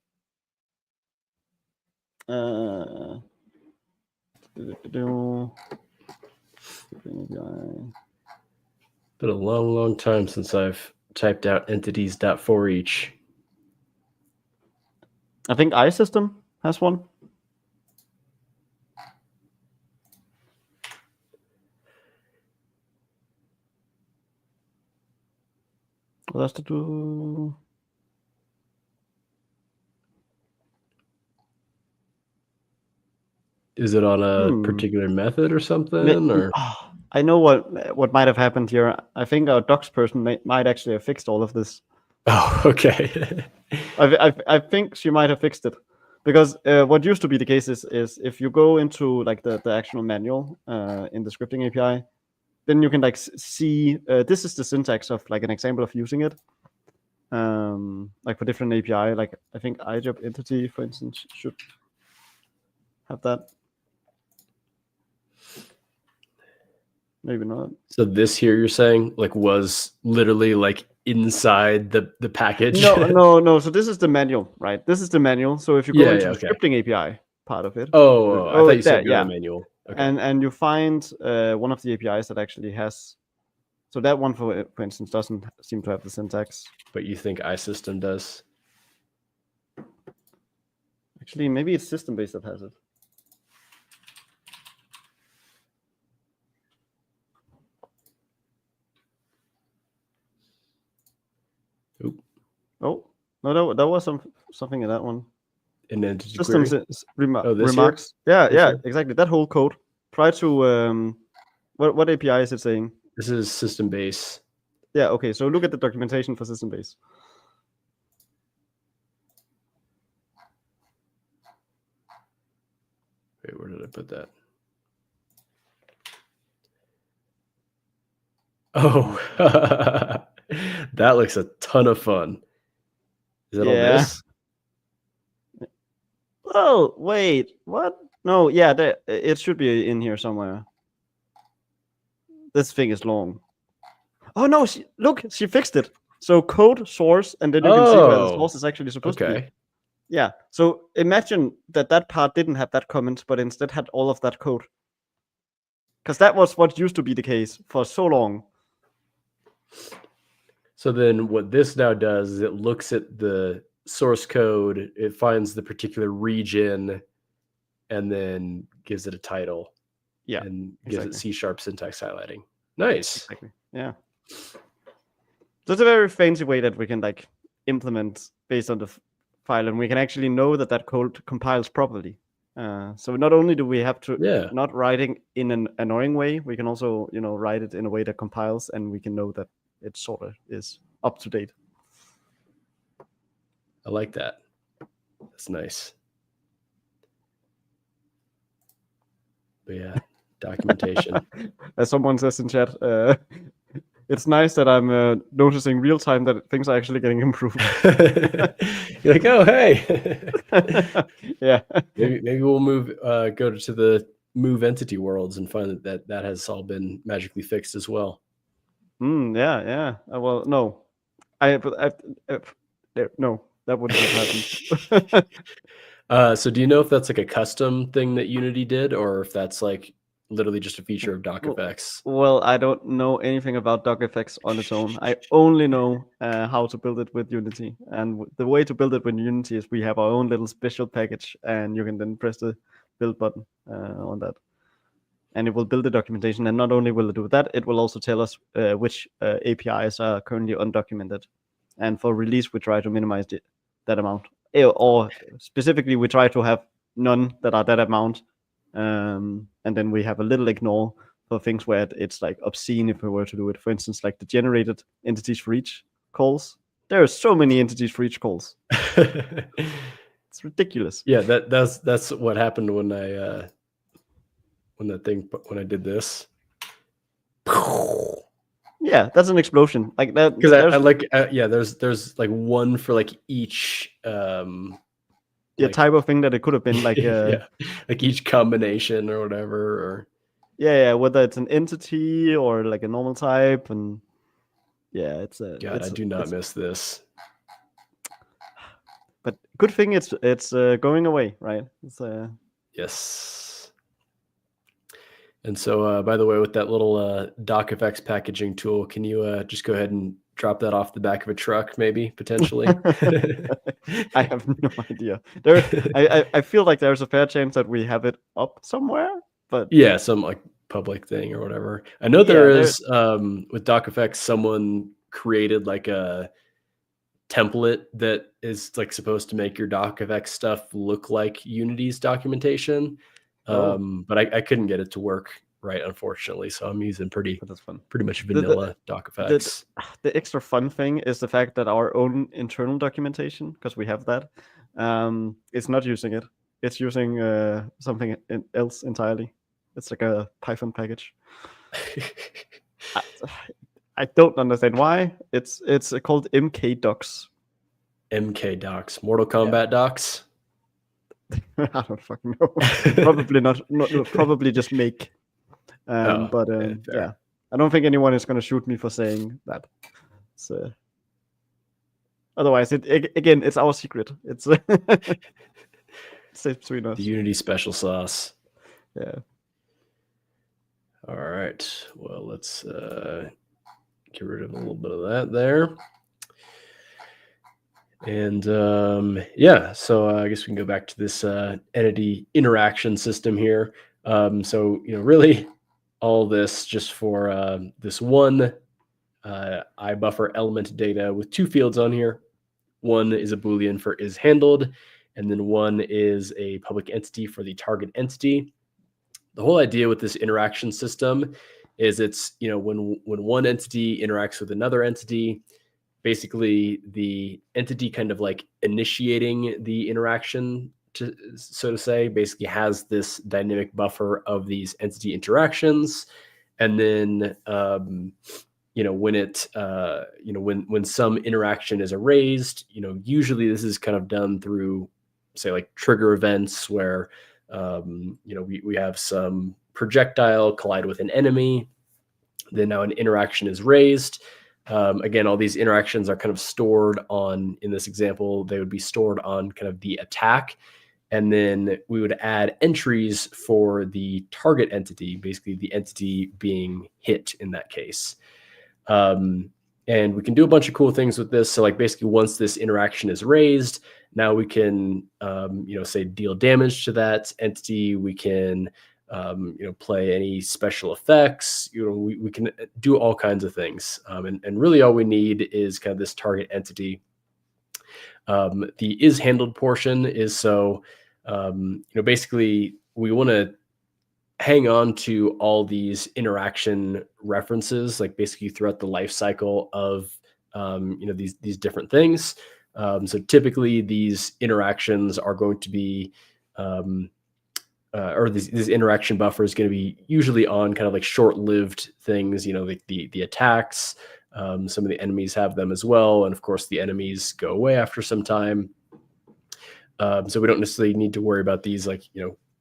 Been a long time since I've typed out entities.forEach. I think iSystem has one. What else to do? Is it on a particular method or something? Or I know what might have happened here. I think our docs person might actually have fixed all of this. Oh, okay. I think she might have fixed it, because what used to be the case is if you go into like the actual manual in the scripting API, then you can like see this is the syntax of like an example of using it. Like for different API, like I think iJob entity, for instance, should have that. Maybe not. So this here you're saying like was literally like inside the package? No. So this is the manual, right? This is the manual. So if you go into the scripting API part of it. Oh, I thought you said go to manual. Okay. And you find one of the APIs that actually has. So that one, for instance, doesn't seem to have the syntax. But you think iSystem does? Actually, maybe it's system-based that has it. Oop. Oh, no, that was something in that one. An entity Systems query? remarks. Yeah, exactly. That whole code. Try to what API is it saying? This is system base. Yeah, okay. So look at the documentation for system base. Wait, where did I put that? Oh, that looks a ton of fun. Is it on this? Oh, wait, what? No, yeah, it should be in here somewhere. This thing is long. Oh no, look, she fixed it. So code source, and then you can see where the source is actually supposed to be. Yeah, so imagine that part didn't have that comment, but instead had all of that code. Because that was what used to be the case for so long. So then what this now does is it looks at the source code, it finds the particular region, and then gives it a title. Yeah. And gives it C# syntax highlighting. Nice. Exactly. Yeah. So it's a very fancy way that we can like implement based on the file, and we can actually know that that code compiles properly. So not only do we have to not writing in an annoying way, we can also write it in a way that compiles, and we can know that it sort of is up to date. I like that. That's nice. But yeah, documentation. As someone says in chat, it's nice that I'm noticing real time that things are actually getting improved. You're like, oh hey, yeah. Maybe we'll go to the move entity worlds and find that has all been magically fixed as well. Yeah. Well, no, no, that wouldn't have happened. So do you know if that's like a custom thing that Unity did, or if that's like literally just a feature of DocFX? Well, I don't know anything about DocFX on its own. I only know how to build it with Unity, and the way to build it with Unity is we have our own little special package, and you can then press the build button on that, and it will build the documentation. And not only will it do that, it will also tell us which APIs are currently undocumented. And for release, we try to minimize that amount, or specifically, we try to have none that are that amount. And then we have a little ignore for things where it's like obscene if we were to do it. For instance, like the generated entities for each calls. There are so many entities for each calls. It's ridiculous. Yeah, that's what happened when I did this. Yeah, that's an explosion like that. Because I like there's like one for like each the type of thing that it could have been like yeah, like each combination or whatever, or yeah, whether it's an entity or like a normal type, and yeah, it's a God, I do not miss this. But good thing it's going away, right? It's yes. And so, by the way, with that little DocFX packaging tool, can you just go ahead and drop that off the back of a truck, maybe, potentially? I have no idea. I feel like there's a fair chance that we have it up somewhere, but yeah, some like public thing or whatever. I know there is with DocFX, someone created like a template that is like supposed to make your DocFX stuff look like Unity's documentation. But I couldn't get it to work right, unfortunately. So I'm using pretty much vanilla DocFX. The extra fun thing is the fact that our own internal documentation, because we have that, it's not using it. It's using something else entirely. It's like a Python package. I don't understand why. It's called MK Docs. MK Docs, Mortal Kombat Docs. I don't fucking know. Probably not. Probably just make. But yeah, I don't think anyone is going to shoot me for saying that. So otherwise, again, it's our secret. It's safe between us. The Unity special sauce. Yeah. All right. Well, let's get rid of a little bit of that there. And yeah, so I guess we can go back to this entity interaction system here. So really, all this just for this one iBuffer element data with two fields on here. One is a Boolean for is handled, and then one is a public entity for the target entity. The whole idea with this interaction system is it's when one entity interacts with another entity, basically the entity kind of like initiating the interaction, so to say, basically has this dynamic buffer of these entity interactions. And then, when it, when some interaction is erased, usually this is kind of done through, say, like trigger events where, we have some projectile collide with an enemy. Then now an interaction is raised. Again, all these interactions are kind of stored on, in this example, they would be stored on kind of the attack. And then we would add entries for the target entity, basically the entity being hit in that case. And we can do a bunch of cool things with this. So like basically once this interaction is raised, now we can, say deal damage to that entity. We can play any special effects. We can do all kinds of things. And really all we need is kind of this target entity. The is handled portion is so, basically we want to hang on to all these interaction references, like basically throughout the life cycle of these different things. So typically these interactions are going to be or this interaction buffer is going to be usually on kind of like short-lived things, like the attacks. Some of the enemies have them as well, and of course the enemies go away after some time. So we don't necessarily need to worry about these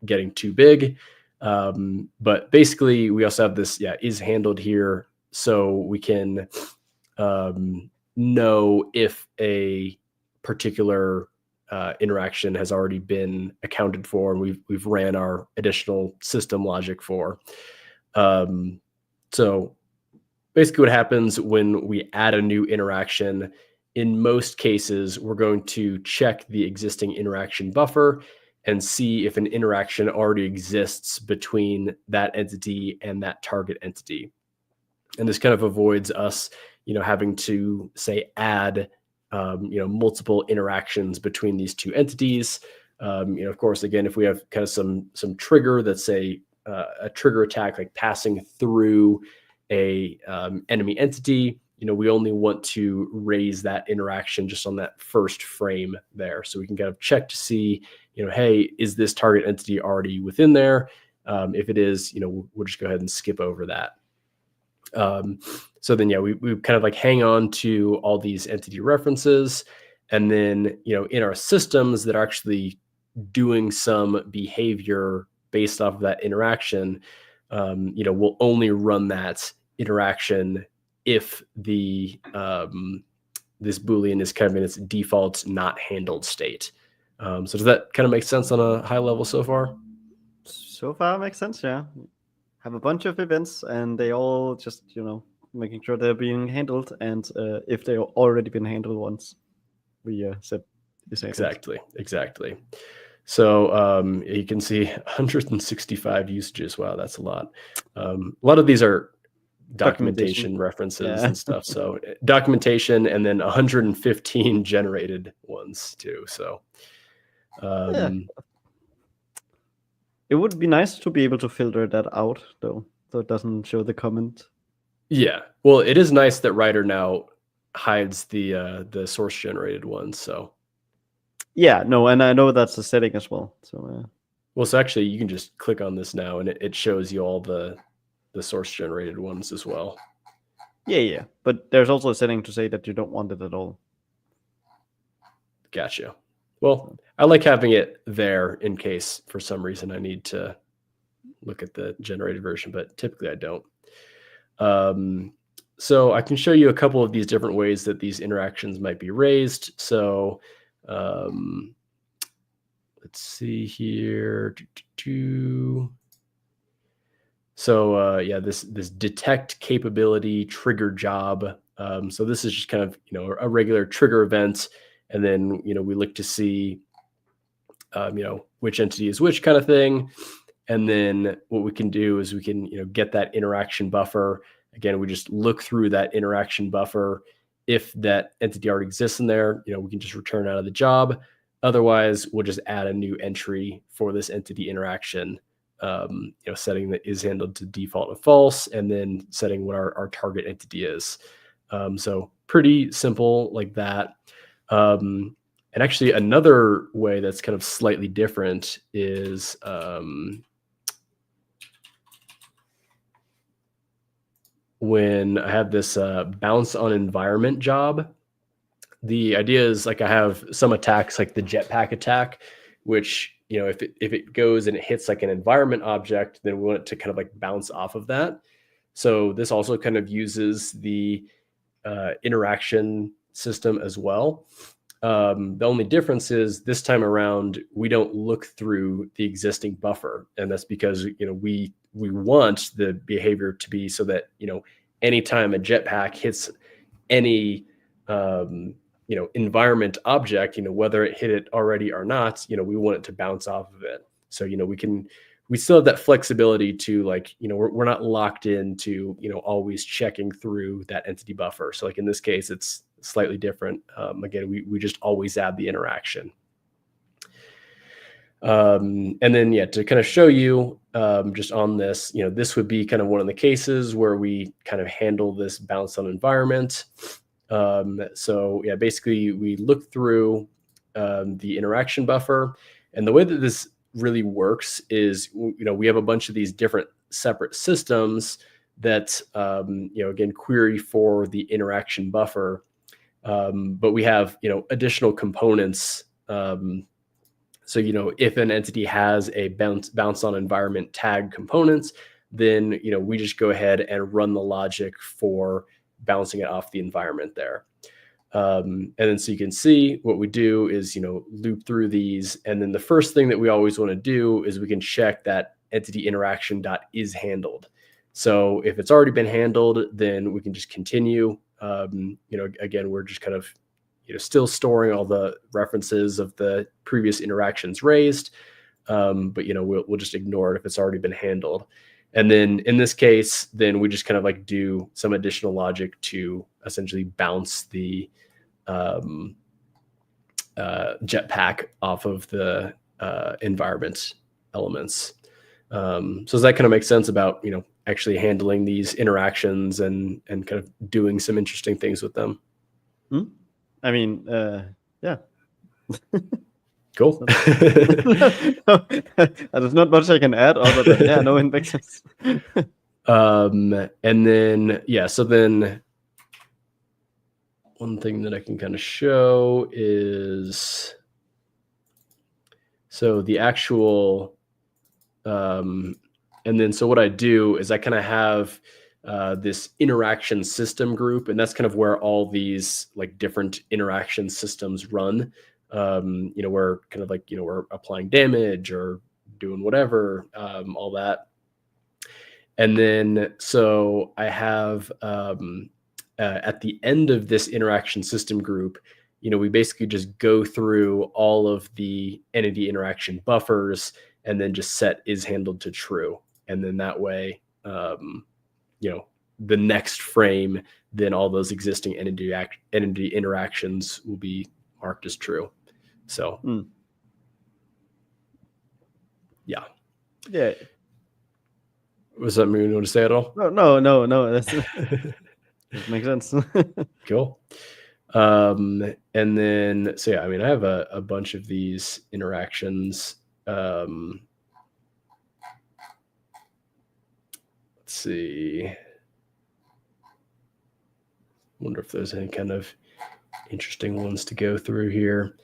getting too big. But basically we also have this is handled here, so we can know if a particular interaction has already been accounted for, and we've ran our additional system logic for. So basically what happens when we add a new interaction, in most cases, we're going to check the existing interaction buffer and see if an interaction already exists between that entity and that target entity. And this kind of avoids us, having to say add, multiple interactions between these two entities. Of course, again, if we have kind of some trigger that's a trigger attack, like passing through a enemy entity, we only want to raise that interaction just on that first frame there. So we can kind of check to see, hey, is this target entity already within there? If it is, we'll just go ahead and skip over that. So then, we kind of like hang on to all these entity references, and then, in our systems that are actually doing some behavior based off of that interaction, we'll only run that interaction if the this Boolean is kind of in its default not handled state. So does that kind of make sense on a high level so far? So far makes sense, yeah. Have a bunch of events, and they all just, making sure they're being handled, and if they've already been handled once, we set is handled. Exactly. So you can see 165 usages. Wow, that's a lot. A lot of these are documentation references and stuff. So documentation, and then 115 generated ones too. So it would be nice to be able to filter that out, though, so it doesn't show the comment. Yeah, well, it is nice that Writer now hides the source generated ones. So yeah, no, and I know that's a setting as well. So well, so actually you can just click on this now, and it shows you all the source generated ones as well. Yeah, but there's also a setting to say that you don't want it at all. Gotcha. Well, I like having it there in case for some reason I need to look at the generated version, but typically I don't. So I can show you a couple of these different ways that these interactions might be raised. So let's see here. So this detect capability trigger job. So this is just kind of a regular trigger event, and then we look to see which entity is which kind of thing. And then what we can do is we can get that interaction buffer. Again, we just look through that interaction buffer. If that entity already exists in there, we can just return out of the job. Otherwise, we'll just add a new entry for this entity interaction, setting that is handled to default of false, and then setting what our target entity is. So pretty simple like that. And actually, another way that's kind of slightly different is when I have this bounce on environment job. The idea is like I have some attacks like the jetpack attack, which if it goes and it hits like an environment object, then we want it to kind of like bounce off of that. So this also kind of uses the interaction system as well. The only difference is this time around we don't look through the existing buffer, and that's because we want the behavior to be so that anytime a jetpack hits any environment object, whether it hit it already or not, we want it to bounce off of it. So we can we still have that flexibility to like, we're not locked into, always checking through that entity buffer. So like in this case, it's slightly different. Again, we just always add the interaction. And then, to kind of show you just on this, this would be kind of one of the cases where we kind of handle this bounce on environment. So basically we look through the interaction buffer, and the way that this really works is, we have a bunch of these different separate systems that, again, query for the interaction buffer. But we have, additional components. So, if an entity has a bounce on environment tag components, then, we just go ahead and run the logic for bouncing it off the environment there. And then so you can see what we do is, loop through these. And then the first thing that we always want to do is we can check that entity interaction dot is handled. So if it's already been handled, then we can just continue. Again, we're just kind of, still storing all the references of the previous interactions raised. But, we'll just ignore it if it's already been handled. And then in this case, then we just kind of like do some additional logic to essentially bounce the jetpack off of the environment elements. So does that kind of make sense about, actually handling these interactions and kind of doing some interesting things with them? I mean, yeah. Cool. There's not much I can add other than, no, it makes sense. And then, so then one thing that I can kind of show is, so the actual, and then, so what I do is I kind of have this interaction system group, and that's kind of where all these like different interaction systems run. We're kind of like, we're applying damage or doing whatever, all that. And then, so I have, at the end of this interaction system group, we basically just go through all of the entity interaction buffers and then just set is handled to true. And then that way, the next frame, then all those existing entity interactions will be marked as true. So, yeah. Was that something you want to say at all? No. That makes sense. Cool. And then, so I mean, I have a bunch of these interactions. Let's see. Wonder if there's any kind of interesting ones to go through here.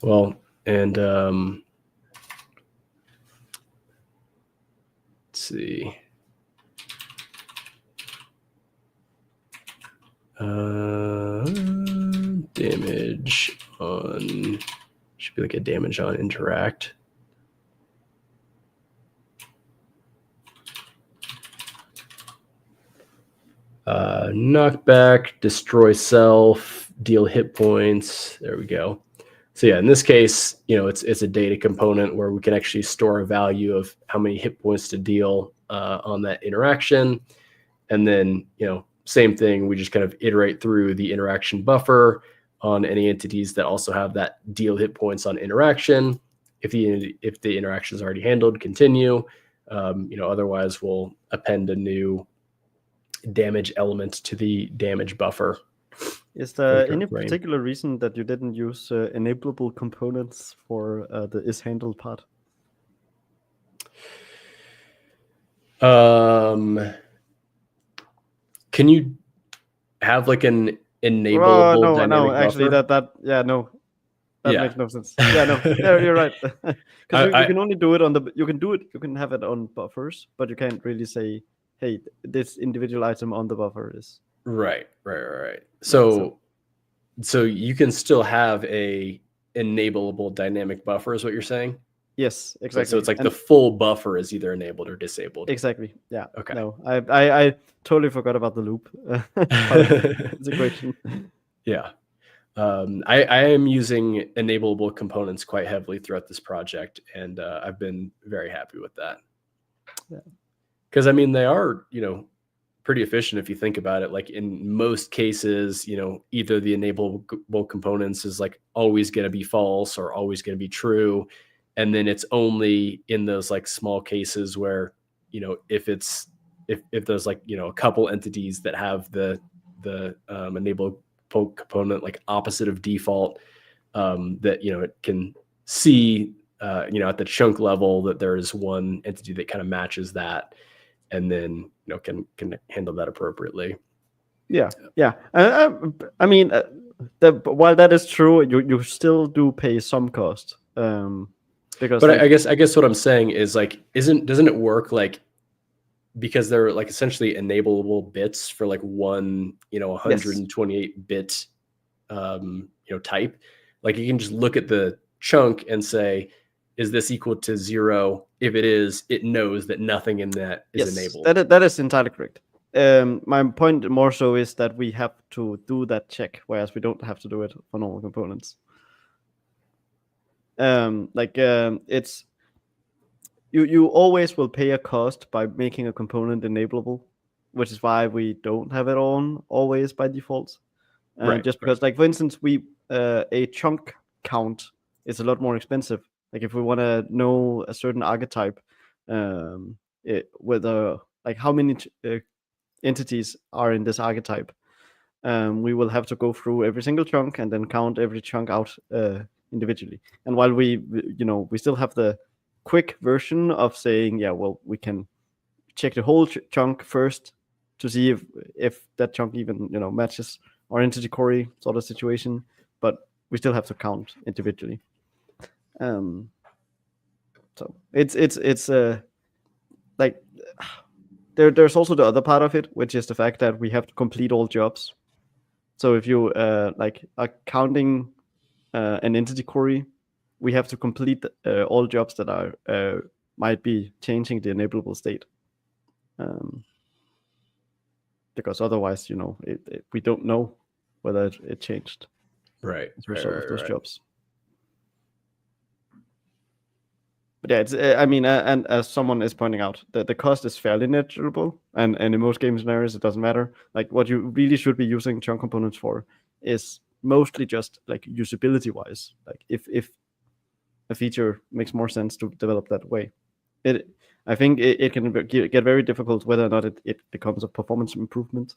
Well, and let's see. Damage on, should be like a damage on interact. Knockback, destroy self, deal hit points. There we go. So in this case, it's a data component where we can actually store a value of how many hit points to deal on that interaction. And then, same thing, we just kind of iterate through the interaction buffer on any entities that also have that deal hit points on interaction. If the interaction is already handled, continue. Otherwise we'll append a new damage element to the damage buffer. Is there any particular reason that you didn't use enableable components for the is handled part? Can you have like an enableable dynamic actually, buffer? That makes no sense. No, you're right. Because you can only do it on the, you can have it on buffers, but you can't really say, hey, this individual item on the buffer is. Right. So you can still have a enableable dynamic buffer is what you're saying? Yes, So exactly. it's like And the full buffer is either enabled or disabled. exactly. Yeah. Okay. No, I totally forgot about the loop part of this equation. Yeah. I am using enableable components quite heavily throughout this project, and I've been very happy with that. Yeah. Because I mean, they are, pretty efficient if you think about it. Like in most cases, either the enableable components is like always going to be false or always going to be true, and then it's only in those like small cases where, if it's if there's like a couple entities that have the enable component like opposite of default, that it can see at the chunk level that there's one entity that kind of matches that, and then can handle that appropriately. Yeah. I mean, while that is true, you still do pay some cost. Because But like I guess what I'm saying is like, doesn't it work like, because they're like essentially enableable bits for like one, yes, 128 bit, type. Like you can just look at the chunk and say, is this equal to 0? If it is, it knows that nothing in that is yes, enabled. that is entirely correct. My point more so is that we have to do that check, whereas we don't have to do it for normal components. It's you always will pay a cost by making a component enableable, which is why we don't have it on always by default. Right. Just because, like for instance, a chunk count is a lot more expensive. Like if we want to know a certain archetype, whether like how many entities are in this archetype, we will have to go through every single chunk and then count every chunk out individually. And while we still have the quick version of saying, yeah, well, we can check the whole chunk first to see if that chunk even matches our entity query sort of situation, but we still have to count individually. So it's like there's also the other part of it, which is the fact that we have to complete all jobs. So if you like are counting an entity query, we have to complete all jobs that are might be changing the enableable state. Because otherwise, we don't know whether it changed Right. as a result of those Right. jobs. But yeah, it's I mean, and as someone is pointing out, the cost is fairly negligible, and in most game scenarios, it doesn't matter. Like what you really should be using chunk components for is mostly just like usability wise. Like if a feature makes more sense to develop that way, I think it can get very difficult whether or not it becomes a performance improvement,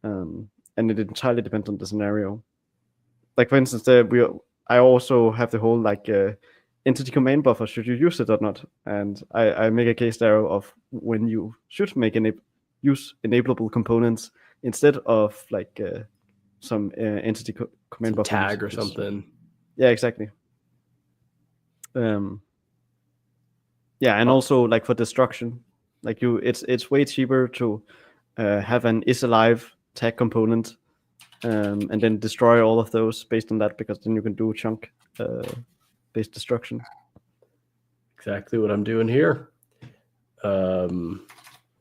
and it entirely depends on the scenario. Like for instance, I also have the whole like entity command buffer. Should you use it or not? And I make a case there of when you should use enableable components instead of like some entity command Some buffer tag or usages. something. Yeah, exactly. Yeah, and also like for destruction, like it's way cheaper to have an is alive tag component and then destroy all of those based on that, because then you can do chunk based destruction. Exactly what I'm doing here. Well,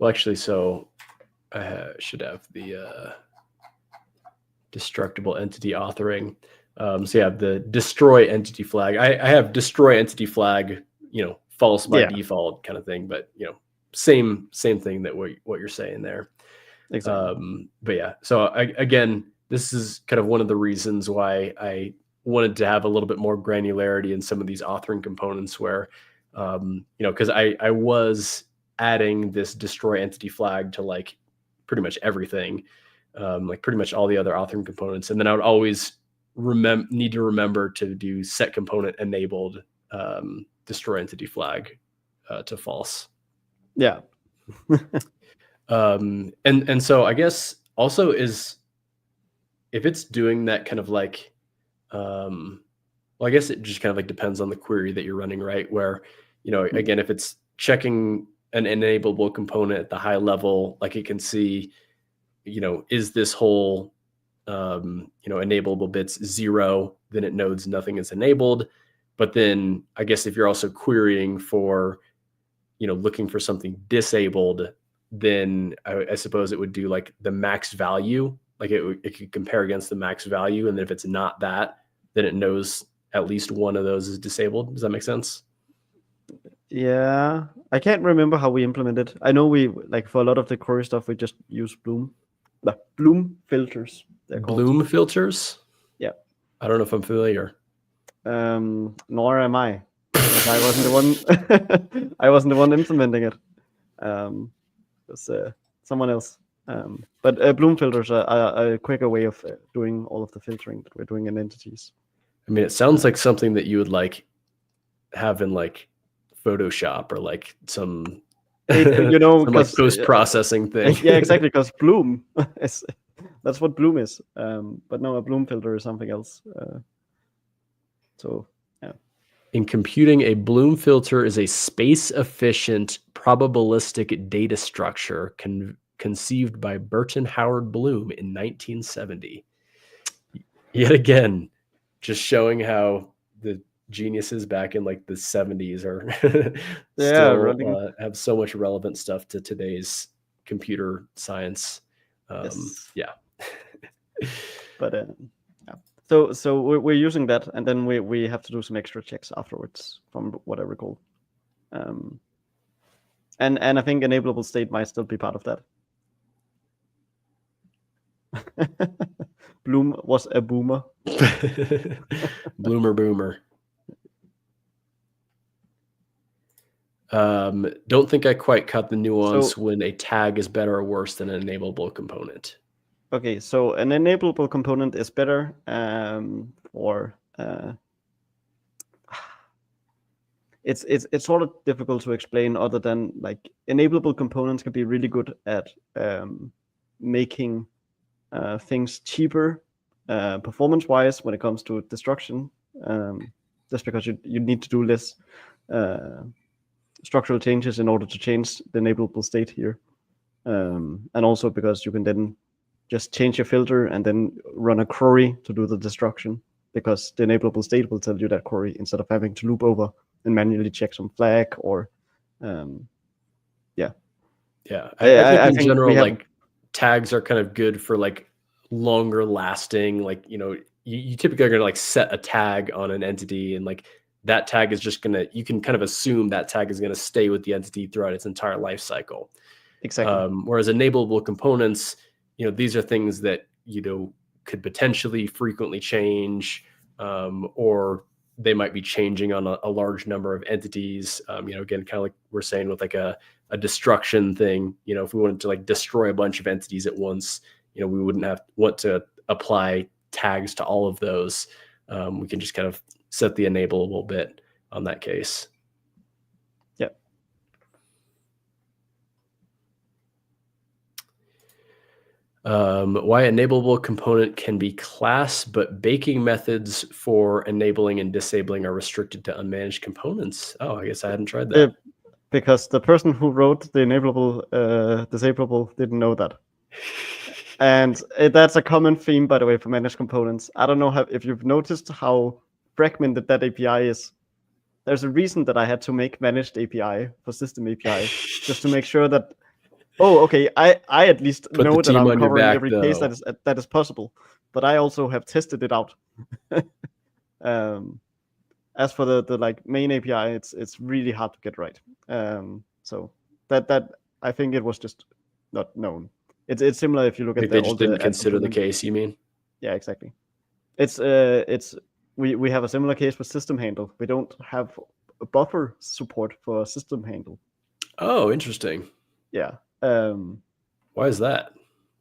actually, so I should have the destructible entity authoring. So you have the destroy entity flag. I have destroy entity flag, false by default kind of thing, but same thing that what you're saying there. Exactly. But yeah, so again, this is kind of one of the reasons why I wanted to have a little bit more granularity in some of these authoring components where, because I was adding this destroy entity flag to like pretty much everything, like pretty much all the other authoring components. And then I would always need to remember to do set component enabled destroy entity flag to false. Yeah. And so I guess also is if it's doing that kind of like, well, I guess it just kind of like depends on the query that you're running, right? Where, again, if it's checking an enableable component at the high level, like it can see, is this whole, enableable bits 0, then it knows nothing is enabled. But then I guess if you're also querying for, looking for something disabled, then I suppose it would do like the max value. Like it could compare against the max value. And then if it's not that, then it knows at least one of those is disabled. Does that make sense? Yeah, I can't remember how we implemented. I know we like for a lot of the query stuff we just use Bloom filters. They're called Bloom filters. Yeah. I don't know if I'm familiar. Nor am I. Because I wasn't the one. I wasn't the one implementing it. It was someone else. But Bloom filters are a quicker way of doing all of the filtering that we're doing in entities. I mean, it sounds like something that you would like have in like Photoshop or like some, some like post-processing thing. Yeah, exactly. Because Bloom is that's what Bloom is. But no, a Bloom filter is something else. So yeah. In computing, a Bloom filter is a space-efficient probabilistic data structure conceived by Burton Howard Bloom in 1970. Yet again, just showing how the geniuses back in like the 70s are still have so much relevant stuff to today's computer science. Yes. Yeah. But yeah. So we're using that, and then we have to do some extra checks afterwards, from what I recall. And I think enableable state might still be part of that. Bloom was a boomer. Bloomer boomer. Don't think I quite caught the nuance when a tag is better or worse than an enableable component. Okay, so an enableable component is better for it's sort of difficult to explain, other than like enableable components can be really good at making things cheaper performance-wise when it comes to destruction, just because you need to do less structural changes in order to change the enableable state here, and also because you can then just change your filter and then run a query to do the destruction, because the enableable state will tell you that query instead of having to loop over and manually check some flag or yeah. I think in general, like tags are kind of good for like longer lasting, like, you typically are going to like set a tag on an entity, and like that tag is just you can kind of assume that tag is going to stay with the entity throughout its entire life cycle. Exactly. Whereas enableable components, these are things that, could potentially frequently change, or they might be changing on a large number of entities. Again, kind of like we're saying with like a destruction thing, if we wanted to like destroy a bunch of entities at once, we wouldn't want to apply tags to all of those. We can just kind of set the enableable bit on that case. Why enableable component can be class, but baking methods for enabling and disabling are restricted to unmanaged components. Oh, I guess I hadn't tried that. Because the person who wrote the enableable disableable didn't know that. And that's a common theme, by the way, for managed components. I don't know if you've noticed how fragmented that API is. There's a reason that I had to make managed API for system API, just to make sure that, okay, I at least know that I'm covering every case that is possible, but I also have tested it out. As for the like main API, it's really hard to get right. So that I think it was just not known. It's similar if you look at they just didn't consider the case. You mean? Yeah, exactly. It's we have a similar case with system handle. We don't have a buffer support for system handle. Oh, interesting. Yeah. Why is that?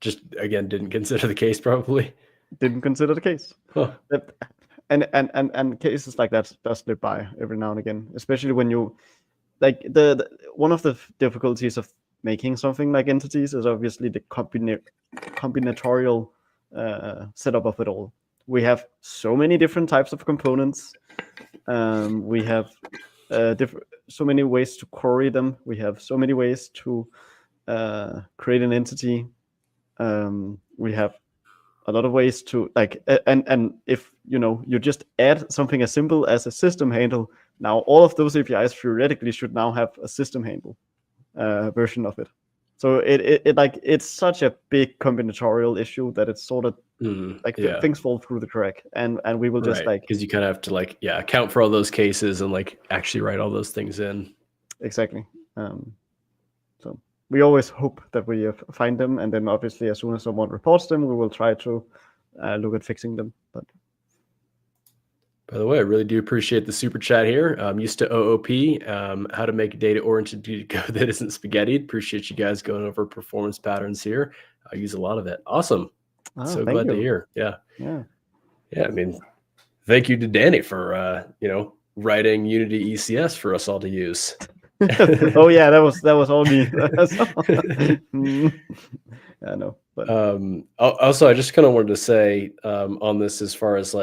Just again, didn't consider the case, probably. Didn't consider the case. Huh. And cases like that does slip by every now and again, especially when you like the one of the difficulties of making something like entities is obviously the combinatorial setup of it all. We have so many different types of components. We have so many ways to query them. We have so many ways to create an entity. We have a lot of ways to like, and if you just add something as simple as a system handle. Now all of those APIs theoretically should now have a system handle version of it. So it's such a big combinatorial issue that it's sort of things fall through the crack, and we will just because you kind of have to account for all those cases and actually write all those things in. Exactly. So we always hope that we find them, and then obviously as soon as someone reports them, we will try to look at fixing them. But by the way, I really do appreciate the super chat here. Used to OOP, how to make data-oriented code that isn't spaghetti. Appreciate you guys going over performance patterns here. I use a lot of it. Awesome. So glad to hear. Yeah. I mean, thank you to Danny for writing Unity ECS for us all to use. Oh yeah, that was all me. I know. But also, I just kind of wanted to say on this, as far as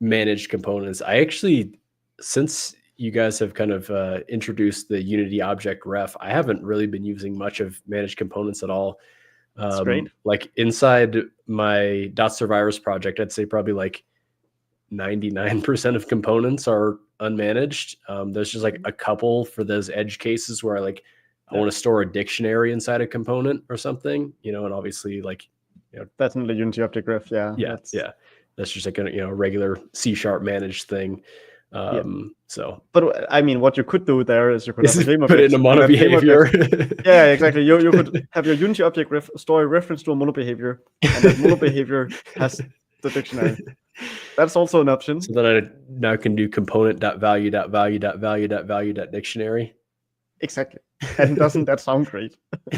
managed components, I actually, since you guys have kind of introduced the Unity object ref, I haven't really been using much of managed components at all. That's great. Like inside my .survivors project, I'd say probably 99% of components are unmanaged. There's just a couple for those edge cases where I want to store a dictionary inside a component or something, and obviously that's in the Unity object ref. Yeah. That's just a regular C# managed thing. So, but I mean, what you could do there is you could have a game put it in a mono behavior. Yeah, exactly. You could have your Unity object ref store a reference to a mono behavior, and that mono behavior has the dictionary. That's also an option. So then I now can do component.value.value.value.value.dictionary. Exactly. And doesn't that sound great?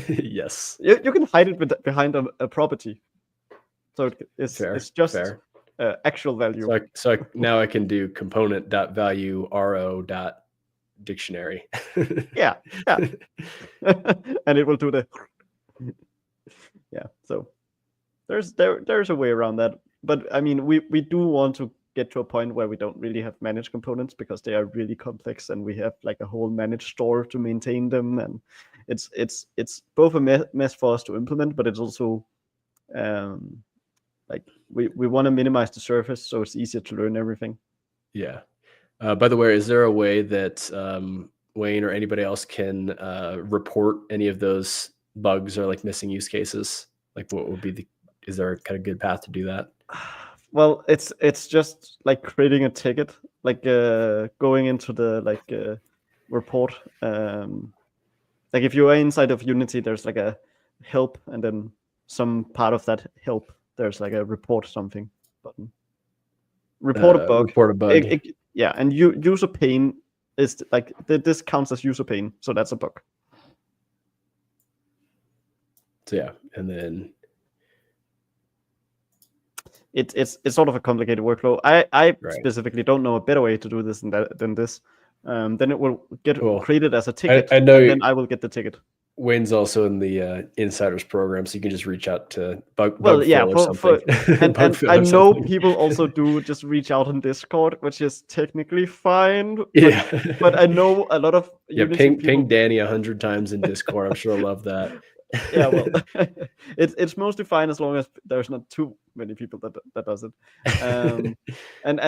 Yes. You can hide it behind a property. So it's just actual value. So now I can do component.value.ro.dictionary. Yeah. And it will do the so there's a way around that. But I mean, we do want to get to a point where we don't really have managed components because they are really complex, and we have a whole managed store to maintain them, and it's both a mess for us to implement, but it's also we want to minimize the surface so it's easier to learn everything. Yeah. By the way, is there a way that Wayne or anybody else can report any of those bugs or missing use cases? What would be is there a kind of good path to do that? Well, it's just creating a ticket, going into the report. If you are inside of Unity, there's a help, and then some part of that help, there's a report something button. Report a bug. Report a bug. And user pain is this counts as user pain, so that's a bug. So yeah, and then it's sort of a complicated workflow. I specifically don't know a better way to do this than this. Then it will get created as a ticket, I know, and then I will get the ticket. Wayne's also in the insiders program, so you can just reach out to Bug or something. And I know people also do just reach out on Discord, which is technically fine. But I know a lot of ping Danny 100 times in Discord. I'm sure I'll love that. Yeah, well, it's mostly fine as long as there's not too many people that does it. And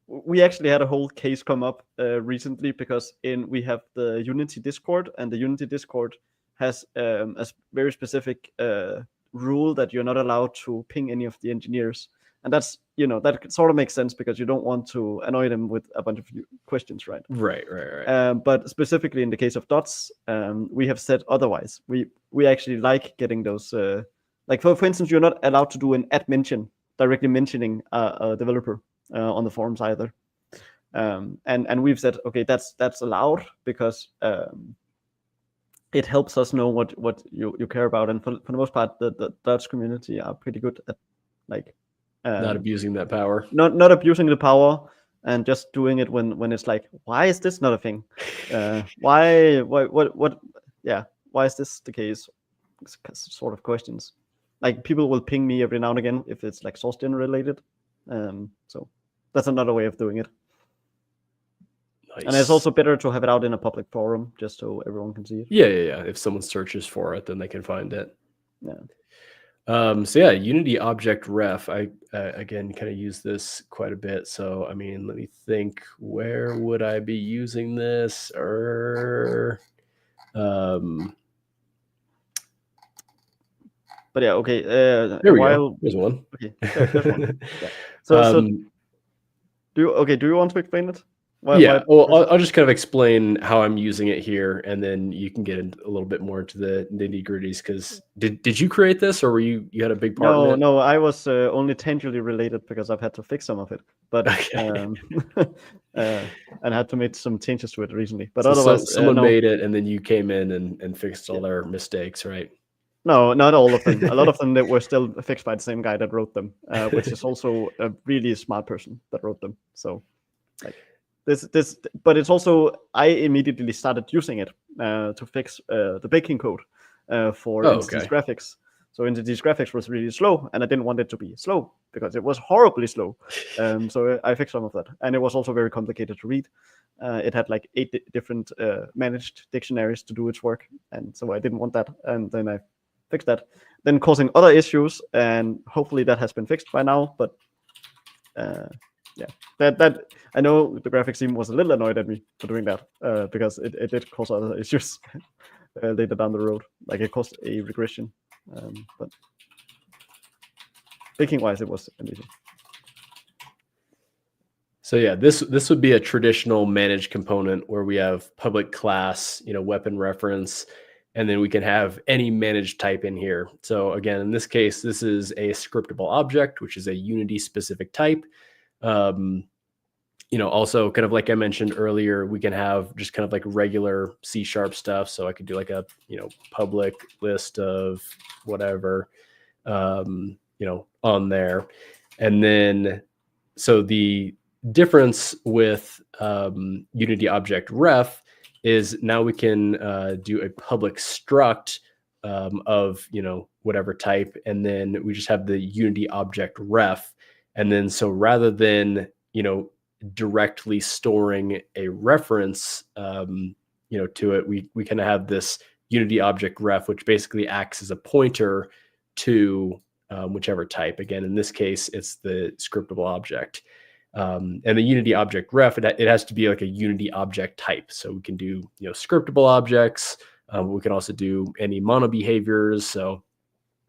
we actually had a whole case come up recently because we have the Unity Discord, and the Unity Discord has a very specific rule that you're not allowed to ping any of the engineers, and that's that sort of makes sense because you don't want to annoy them with a bunch of questions, right? Right. But specifically in the case of dots, we have said otherwise. We actually like getting those. For instance, you're not allowed to do an @mention directly mentioning a developer on the forums either. And we've said, okay, that's allowed because it helps us know what you care about, and for the most part, the Dutch community are pretty good at not abusing that power. Not abusing the power, and just doing it when it's why is this not a thing? Why is this the case? Sort of questions. People will ping me every now and again if it's source gen related. So that's another way of doing it. Nice. And it's also better to have it out in a public forum just so everyone can see it. Yeah. If someone searches for it, then they can find it. Yeah. So yeah, Unity Object Ref. I again kind of use this quite a bit. So I mean, let me think. Where would I be using this? But yeah, okay. There we go. There's one. Okay, there's one. Yeah. So do you want to explain it? Yeah. Well, I'll just kind of explain how I'm using it here, and then you can get a little bit more into the nitty gritties. Because did you create this, or were you had a big part in it? No, I was only tangentially related because I've had to fix some of it, but and had to make some changes to it recently. But so otherwise, someone no. made it, and then you came in and fixed all their mistakes, right? No, not all of them. A lot of them that were still fixed by the same guy that wrote them, which is also a really smart person that wrote them. So, like this, but it's also I immediately started using it to fix the baking code for Entity's graphics. So Entity's graphics was really slow, and I didn't want it to be slow because it was horribly slow. So I fixed some of that, and it was also very complicated to read. It had like 8 different managed dictionaries to do its work, and so I didn't want that. And then I fixed that, then causing other issues, and hopefully that has been fixed by now. But yeah, that I know the graphics team was a little annoyed at me for doing that because it did cause other issues later down the road. Like it caused a regression, but baking wise, it was an issue. So yeah, this would be a traditional managed component where we have public class, weapon reference, and then we can have any managed type in here. So again, in this case, this is a scriptable object, which is a Unity specific type. Also kind of like I mentioned earlier, we can have just kind of like regular C# stuff. So I could do like a, public list of whatever, on there. And then, so the difference with Unity Object Ref is now we can do a public struct of whatever type, and then we just have the Unity Object Ref, and then so rather than directly storing a reference to it, we kind of have this Unity Object Ref, which basically acts as a pointer to whichever type. Again, in this case, it's the scriptable object. And the Unity Object Ref, it has to be like a Unity object type. So we can do scriptable objects. We can also do any mono behaviors. So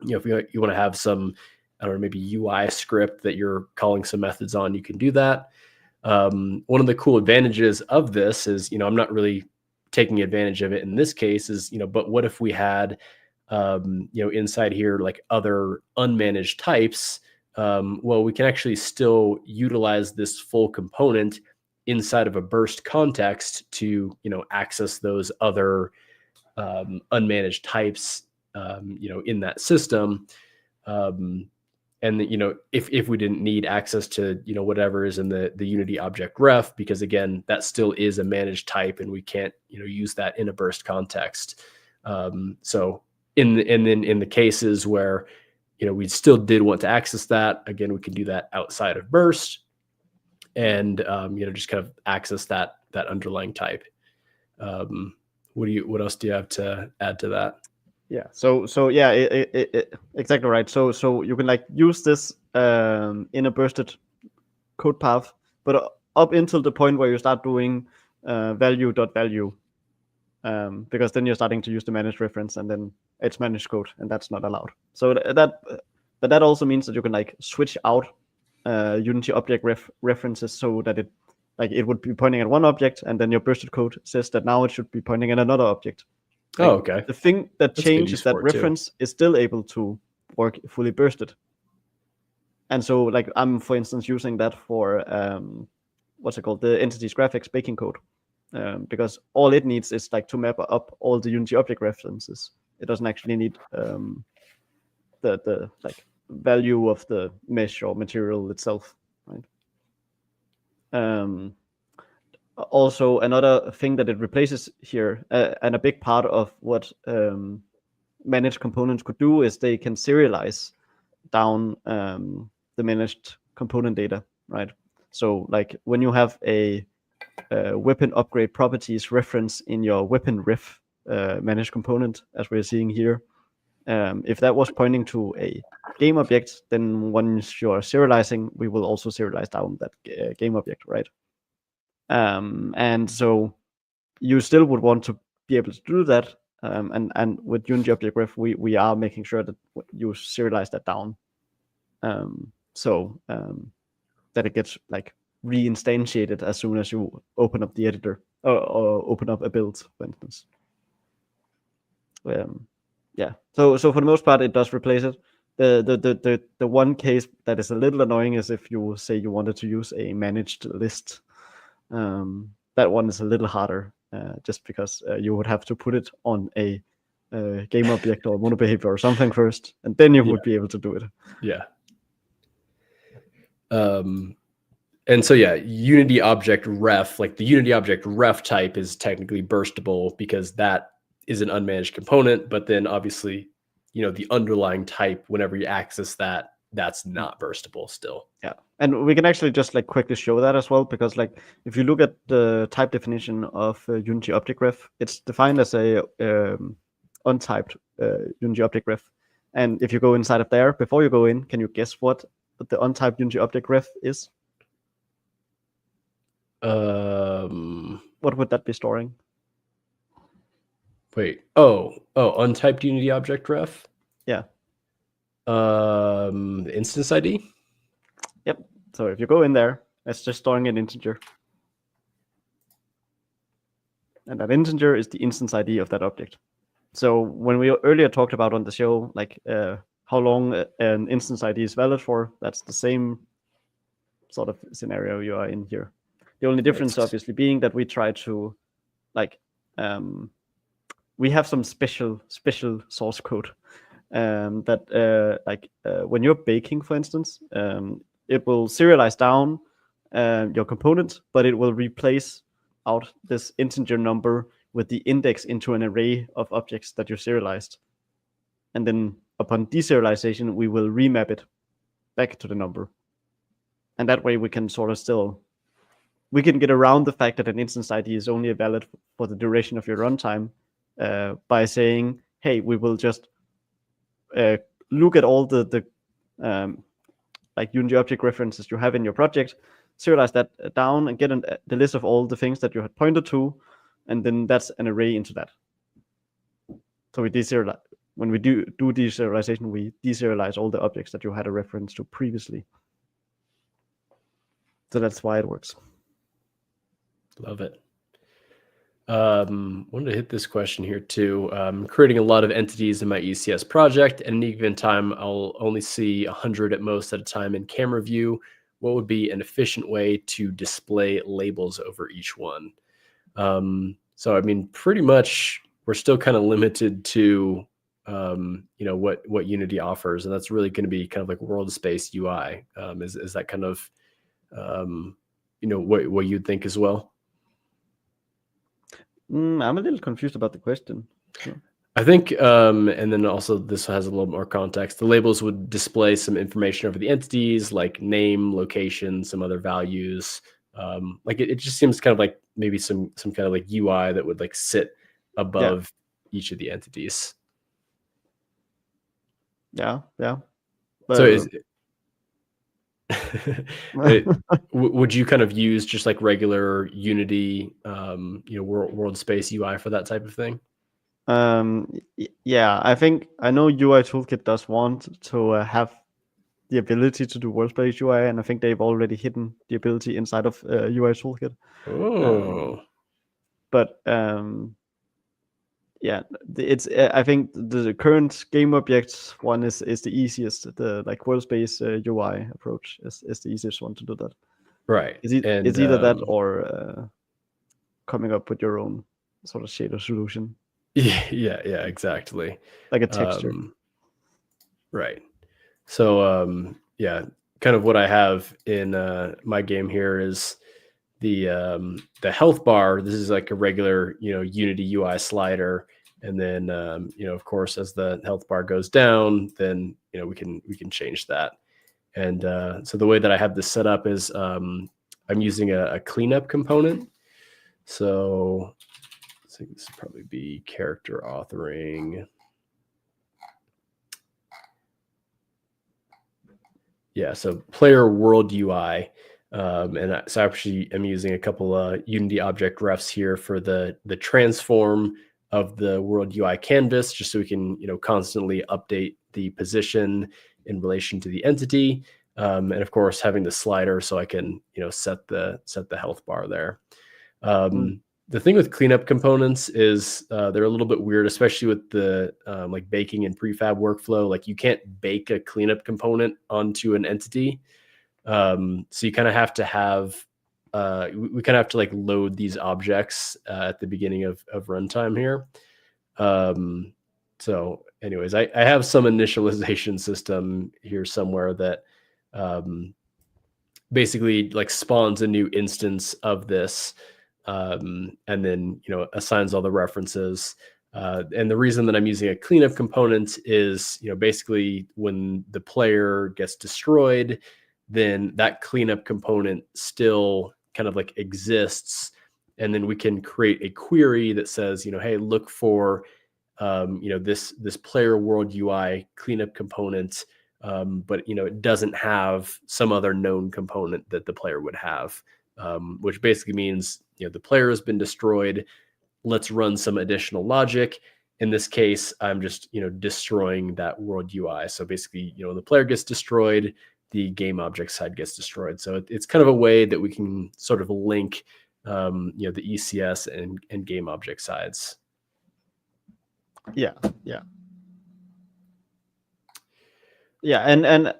if you want to have some, I don't know, maybe UI script that you're calling some methods on, you can do that. One of the cool advantages of this is, I'm not really taking advantage of it in this case is, but what if we had, inside here, like other unmanaged types? Well, we can actually still utilize this full component inside of a burst context to, access those other unmanaged types, in that system. And if we didn't need access to whatever is in the Unity Object Ref, because again, that still is a managed type, and we can't use that in a burst context. So in the cases where we still did want to access that, again, we can do that outside of burst, and just kind of access that underlying type. What else do you have to add to that? Yeah. So yeah, exactly right. So you can like use this in a bursted code path, but up until the point where you start doing value.value, because then you're starting to use the managed reference, and then it's managed code, and that's not allowed. So that also means that you can like switch out Unity object references so that it would be pointing at one object, and then your bursted code says that now it should be pointing at another object. Like, okay. The thing that changes that reference is still able to work fully bursted. And so, like, I'm, for instance, using that for, what's it called? The entity's graphics baking code. Because all it needs is, like, to map up all the Unity object references. It doesn't actually need the like, value of the mesh or material itself, right? Also, another thing that it replaces here, and a big part of what managed components could do, is they can serialize down the managed component data, right? So like when you have a weapon upgrade properties reference in your weapon ref managed component, as we're seeing here, If that was pointing to a game object, then once you're serializing, we will also serialize down that game object, right? And so you still would want to be able to do that. And with Unity Object Ref, we are making sure that you serialize that down, so that it gets like reinstantiated as soon as you open up the editor or open up a build, for instance. Yeah. So for the most part, it does replace it. The one case that is a little annoying is if you say you wanted to use a managed list. That one is a little harder, just because you would have to put it on a game object or monobehavior or something first, and then you would be able to do it. Yeah. And so yeah, Unity Object Ref, like the Unity Object Ref type is technically burstable because that is an unmanaged component, but then obviously, the underlying type, whenever you access that, that's not burstable still. Yeah, and we can actually just like quickly show that as well, because like if you look at the type definition of Unity Object Ref, it's defined as a untyped Unity Object Ref. And if you go inside of there, before you go in, can you guess what the untyped Unity Object Ref is? What would that be storing? Wait. Oh, untyped Unity Object Ref? Yeah. Instance ID? Yep. So if you go in there, it's just storing an integer. And that integer is the instance ID of that object. So when we earlier talked about on the show, like how long an instance ID is valid for, that's the same sort of scenario you are in here. The only difference, obviously, being that we try to, like, we have some special source code that, when you're baking, for instance, it will serialize down your component, but it will replace out this integer number with the index into an array of objects that you serialized. And then upon deserialization, we will remap it back to the number. And that way we can sort of we can get around the fact that an instance ID is only valid for the duration of your runtime by saying, hey, we will just look at all the like Unity object references you have in your project, serialize that down, and get the list of all the things that you had pointed to, and then that's an array into that. So we deserialize. When we do deserialization, we deserialize all the objects that you had a reference to previously. So that's why it works. Love it. Wanted to hit this question here too. Creating a lot of entities in my ECS project. At any given time, I'll only see 100 at most at a time in camera view. What would be an efficient way to display labels over each one? So, I mean, pretty much we're still kind of limited to, what Unity offers. And that's really going to be kind of like world space UI. Is that kind of, what you'd think as well? I'm a little confused about the question. I think, and then also this has a little more context. The labels would display some information over the entities, like name, location, some other values. Like it just seems kind of like maybe some kind of like UI that would like sit above each of the entities. Yeah. But, so would you kind of use just like regular Unity, world space UI for that type of thing? Yeah, I know UI Toolkit does want to have the ability to do world space UI, and I think they've already hidden the ability inside of UI Toolkit. But yeah, it's I think the current game objects one is the easiest. The like world space UI approach is the easiest one to do that. Right. It's either that or coming up with your own sort of shader solution. Yeah, exactly. Like a texture. Right. So kind of what I have in my game here is the health bar. This is like a regular, Unity UI slider. And then, of course, as the health bar goes down, then, we can change that. And so the way that I have this set up is I'm using a cleanup component. So I think this would probably be character authoring. Yeah, so player world UI. So actually I'm using a couple Unity object refs here for the transform of the world UI canvas, just so we can, constantly update the position in relation to the entity. And of course having the slider so I can, set the health bar there. The thing with cleanup components is they're a little bit weird, especially with the like baking and prefab workflow. Like you can't bake a cleanup component onto an entity. So you kind of have to have, we kind of have to like load these objects at the beginning of runtime here. So anyways, I have some initialization system here somewhere that basically like spawns a new instance of this, and then assigns all the references. And the reason that I'm using a cleanup component is basically when the player gets destroyed, then that cleanup component still kind of like exists, and then we can create a query that says hey, look for this player world UI cleanup component, but it doesn't have some other known component that the player would have, which basically means the player has been destroyed. Let's run some additional logic. In this case, I'm just destroying that world UI. So basically, the player gets destroyed, the game object side gets destroyed. So it's kind of a way that we can sort of link the ECS and game object sides. Yeah. And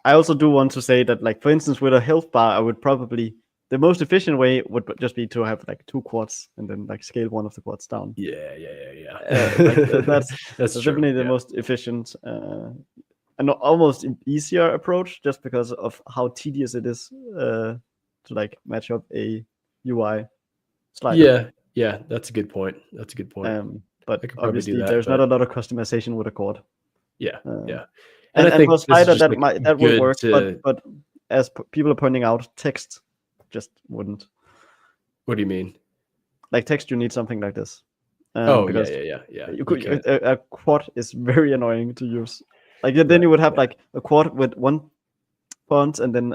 I also do want to say that, like, for instance, with a health bar, I would probably, the most efficient way would just be to have like 2 quads and then like scale one of the quads down. Yeah. That's true. definitely the most efficient and almost easier approach, just because of how tedious it is to like match up a UI slider. Yeah, that's a good point. But I could probably obviously do that, there's not a lot of customization with a quad. Yeah. And I think for slider that that would work, but as people are pointing out, text just wouldn't. What do you mean? Like text, you need something like this. Because You could, a quad is very annoying to use. Like then you would have like a quad with one font and then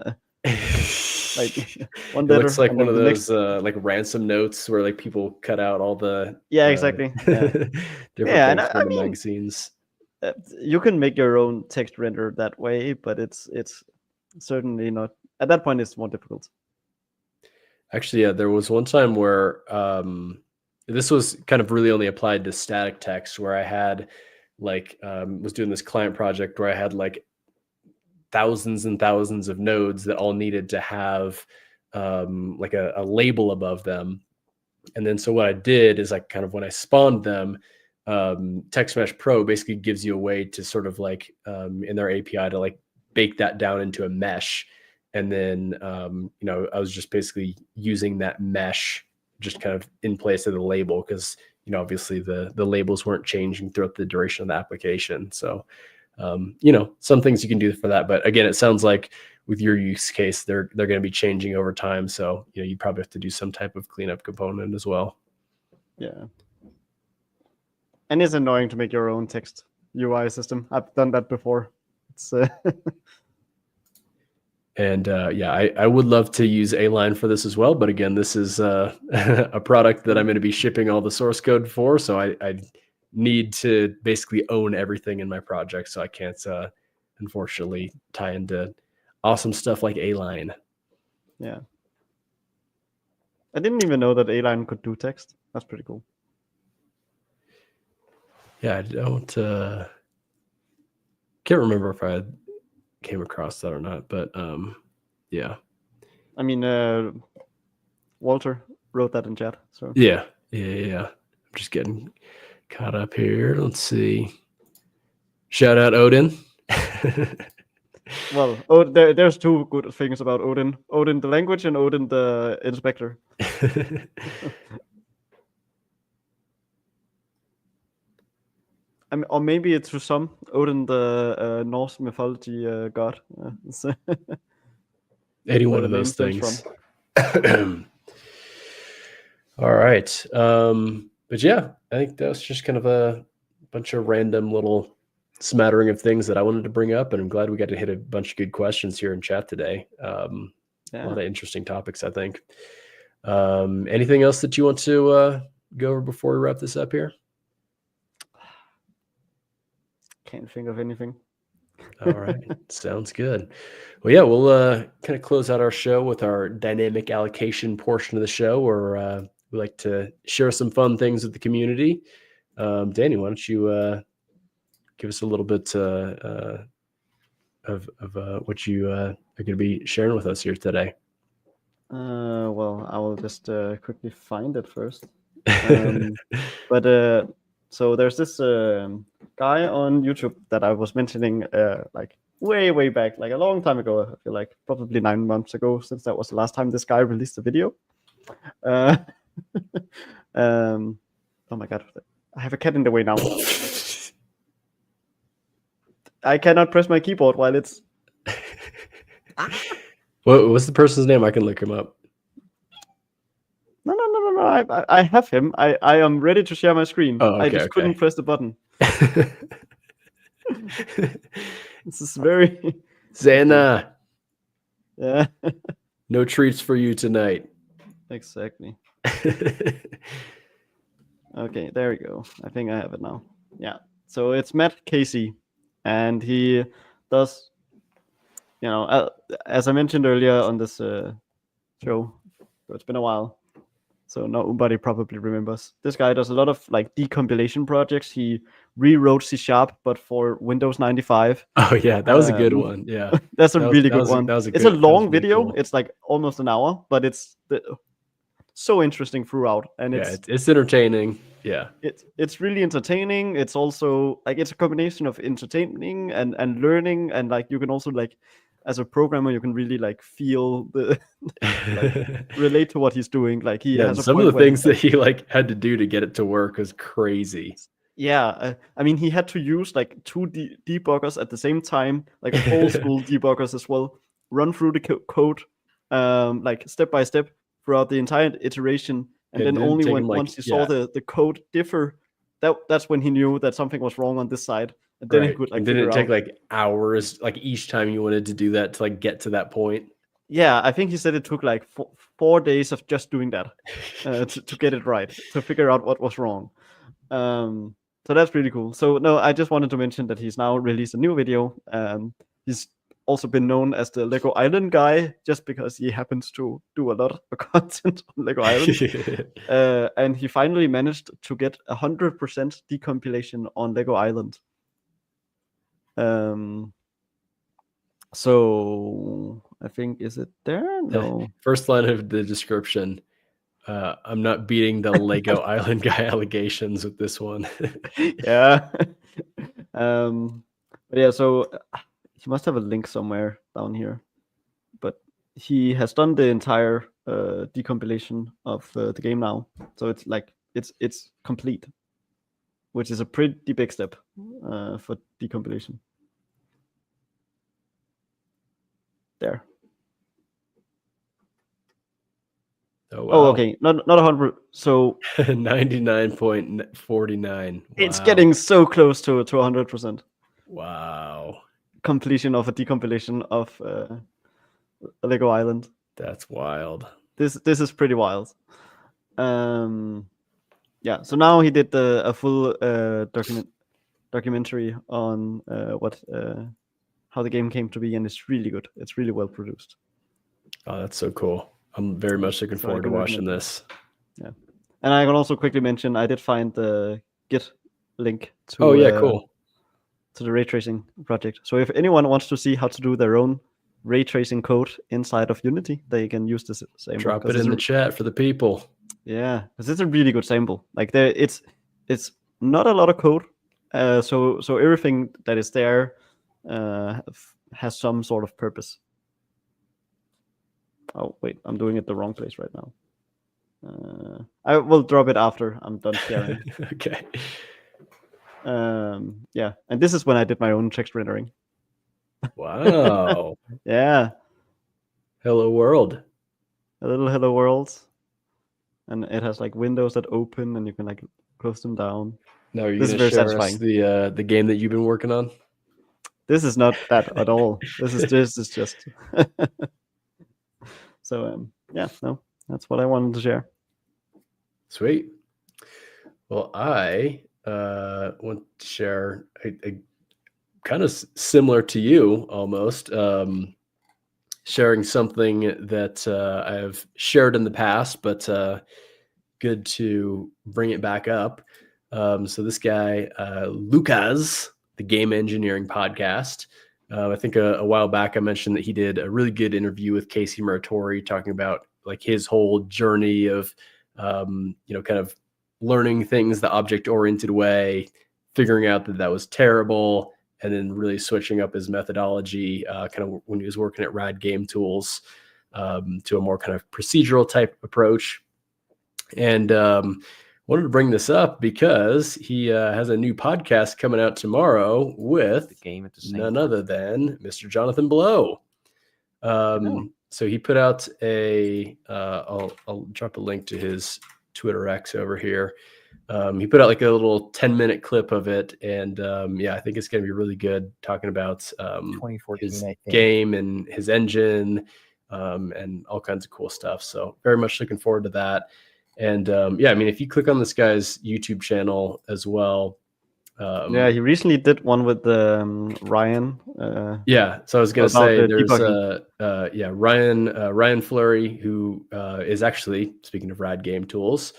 like one letter. It looks like and one of the those like ransom notes where like people cut out all the exactly. different things from the magazines. You can make your own text render that way, but it's certainly not, at that point it's more difficult. Actually, there was one time where this was kind of really only applied to static text, where I had like was doing this client project where I had like thousands and thousands of nodes that all needed to have like a label above them. And then so what I did is like kind of when I spawned them, Text Mesh Pro basically gives you a way to sort of like in their API to like bake that down into a mesh. And then I was just basically using that mesh just kind of in place of the label, because obviously the labels weren't changing throughout the duration of the application. So some things you can do for that, but again, it sounds like with your use case, they're going to be changing over time. So you probably have to do some type of cleanup component as well. Yeah. And it's annoying to make your own text UI system. I've done that before. It's and I would love to use A-Line for this as well, but again, this is a product that I'm going to be shipping all the source code for, so I need to basically own everything in my project, so I can't unfortunately tie into awesome stuff like A-Line. Yeah, I didn't even know that A-Line could do text. That's pretty cool. Yeah, I don't can't remember if I came across that or not, but yeah. I mean, Walter wrote that in chat. So yeah. I'm just getting caught up here. Let's see. Shout out Odin. Well, there's 2 good things about Odin: Odin the language and Odin the inspector. I mean, or maybe it's to some Odin the Norse mythology god. Any one of those things. All right. But yeah, I think that was just kind of a bunch of random little smattering of things that I wanted to bring up, and I'm glad we got to hit a bunch of good questions here in chat today. A lot of interesting topics, I think. Anything else that you want to go over before we wrap this up here? Can't think of anything. All right. Sounds good. Well, yeah, we'll kind of close out our show with our dynamic allocation portion of the show, where we like to share some fun things with the community. Danny, why don't you give us a little bit of what you are going to be sharing with us here today? Well, I will just quickly find it first. But so there's this guy on YouTube that I was mentioning like way back, like a long time ago. I feel like probably 9 months ago, since that was the last time this guy released a video. Oh my god, I have a cat in the way now. I cannot press my keyboard while it's. What was the person's name? I can look him up. No. I have him. I am ready to share my screen. Oh, okay, I just couldn't press the button. This is very. Xana. Yeah. No treats for you tonight. Exactly. Okay, there we go. I think I have it now. Yeah. So it's Matt Casey, and he does, as I mentioned earlier on this show, so it's been a while, so nobody probably remembers. This guy does a lot of like decompilation projects. He rewrote C#, but for Windows 95. Oh yeah, that was a good one. Yeah, that's a really good one. It's a long video. Cool. It's like almost an hour, but it's so interesting throughout, and it's entertaining. Yeah, it's really entertaining. It's also like it's a combination of entertaining and learning, and like you can also like as a programmer you can really like feel the like, relate to what he's doing. Like he has some of the things that he like had to do to get it to work is crazy. Yeah, I mean he had to use like two debuggers at the same time, like old school debuggers as well. Run through the code, like step by step throughout the entire iteration, and then only once he saw the code differ, that's when he knew that something was wrong on this side, and then he could like. Didn't it take like hours, like each time you wanted to do that to like get to that point? Yeah, I think he said it took like 4 days of just doing that to get it right, to figure out what was wrong. So that's really cool. So no, I just wanted to mention that he's now released a new video. He's also been known as the Lego Island guy, just because he happens to do a lot of content on Lego Island. And he finally managed to get 100% decompilation on Lego Island. So I think, is it there? No. First line of the description. I'm not beating the Lego Island guy allegations with this one. Yeah. But yeah, so he must have a link somewhere down here. But he has done the entire decompilation of the game now. So it's like it's complete, which is a pretty big step for decompilation. There. Oh, wow. Oh, okay. Not 100. So 99.49. Wow. It's getting so close to 100%. Wow. Completion of a decompilation of Lego Island. That's wild. This is pretty wild. Yeah. So now he did a full documentary on how the game came to be, and it's really good. It's really well produced. Oh, that's so cool. I'm very much looking forward to watching this. Yeah. And I can also quickly mention I did find the Git link to cool. To the ray tracing project. So if anyone wants to see how to do their own ray tracing code inside of Unity, they can use this sample. Drop it in the chat for the people. Yeah, because it's a really good sample. Like it's not a lot of code. So everything that is there has some sort of purpose. Oh wait, I'm doing it the wrong place right now. I will drop it after I'm done sharing. Okay. Yeah, and this is when I did my own text rendering. Wow. Yeah. Hello world. A little hello world. And it has like windows that open and you can like close them down. Now, are you This going is to very share us satisfying. the game that you've been working on? This is not that at all. This is just. So yeah, no, that's what I wanted to share. Sweet. Well, I want to share a kind of similar to you almost. Sharing something that I have shared in the past, but good to bring it back up. So this guy, Lucas, the Game Engineering Podcast. I think a while back I mentioned that he did a really good interview with Casey Muratori talking about like his whole journey of, kind of learning things the object-oriented way, figuring out that was terrible, and then really switching up his methodology kind of when he was working at Rad Game Tools to a more kind of procedural type approach. And wanted to bring this up because he has a new podcast coming out tomorrow with none other than Mr. Jonathan Blow. So he put out I'll drop a link to his Twitter X over here. He put out like a little 10-minute clip of it. And I think it's going to be really good, talking about 2014, his game and his engine and all kinds of cool stuff. So very much looking forward to that. And I mean, if you click on this guy's YouTube channel as well. He recently did one with Ryan. So I was going to say there's debugging. Ryan Fleury, who is actually, speaking of Rad Game Tools,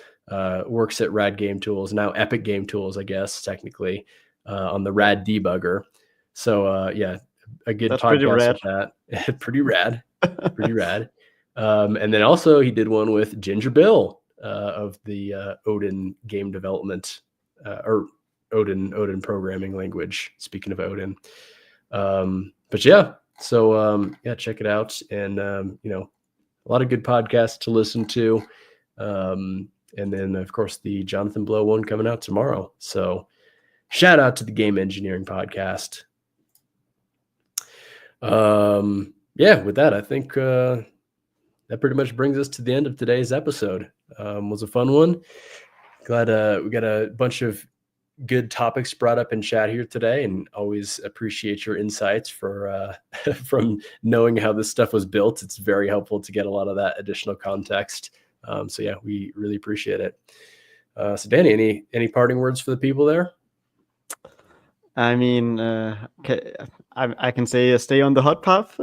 works at Rad Game Tools, now Epic Game Tools, I guess, technically, on the Rad Debugger. So a good That's podcast with that. Pretty rad. Pretty rad. And then also he did one with Ginger Bill of the Odin game development or Odin programming language. Speaking of Odin. Check it out. And, a lot of good podcasts to listen to. And then, of course, the Jonathan Blow one coming out tomorrow. So shout out to the Game Engineering Podcast. With that, I think that pretty much brings us to the end of today's episode. Was a fun one. Glad we got a bunch of good topics brought up in chat here today, and always appreciate your insights for from knowing how this stuff was built. It's very helpful to get a lot of that additional context. We really appreciate it. So Danny, any parting words for the people there? I mean, I can say stay on the hot path.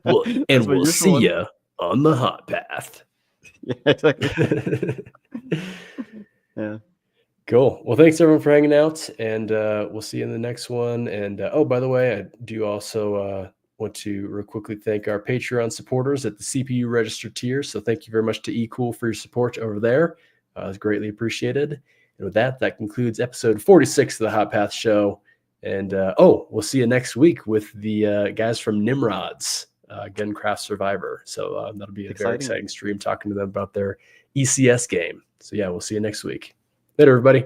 We'll see you on the hot path. Yeah, exactly. Yeah. Cool. Well, thanks everyone for hanging out, and we'll see you in the next one. And by the way, I do also want to real quickly thank our Patreon supporters at the CPU register tier. So thank you very much to eCool for your support over there. It's greatly appreciated. And with that concludes episode 46 of the Hot Path Show. And we'll see you next week with the guys from Nimrod's Guncraft Survivor. So that'll be a very exciting stream, talking to them about their ECS game. So we'll see you next week. Later, everybody.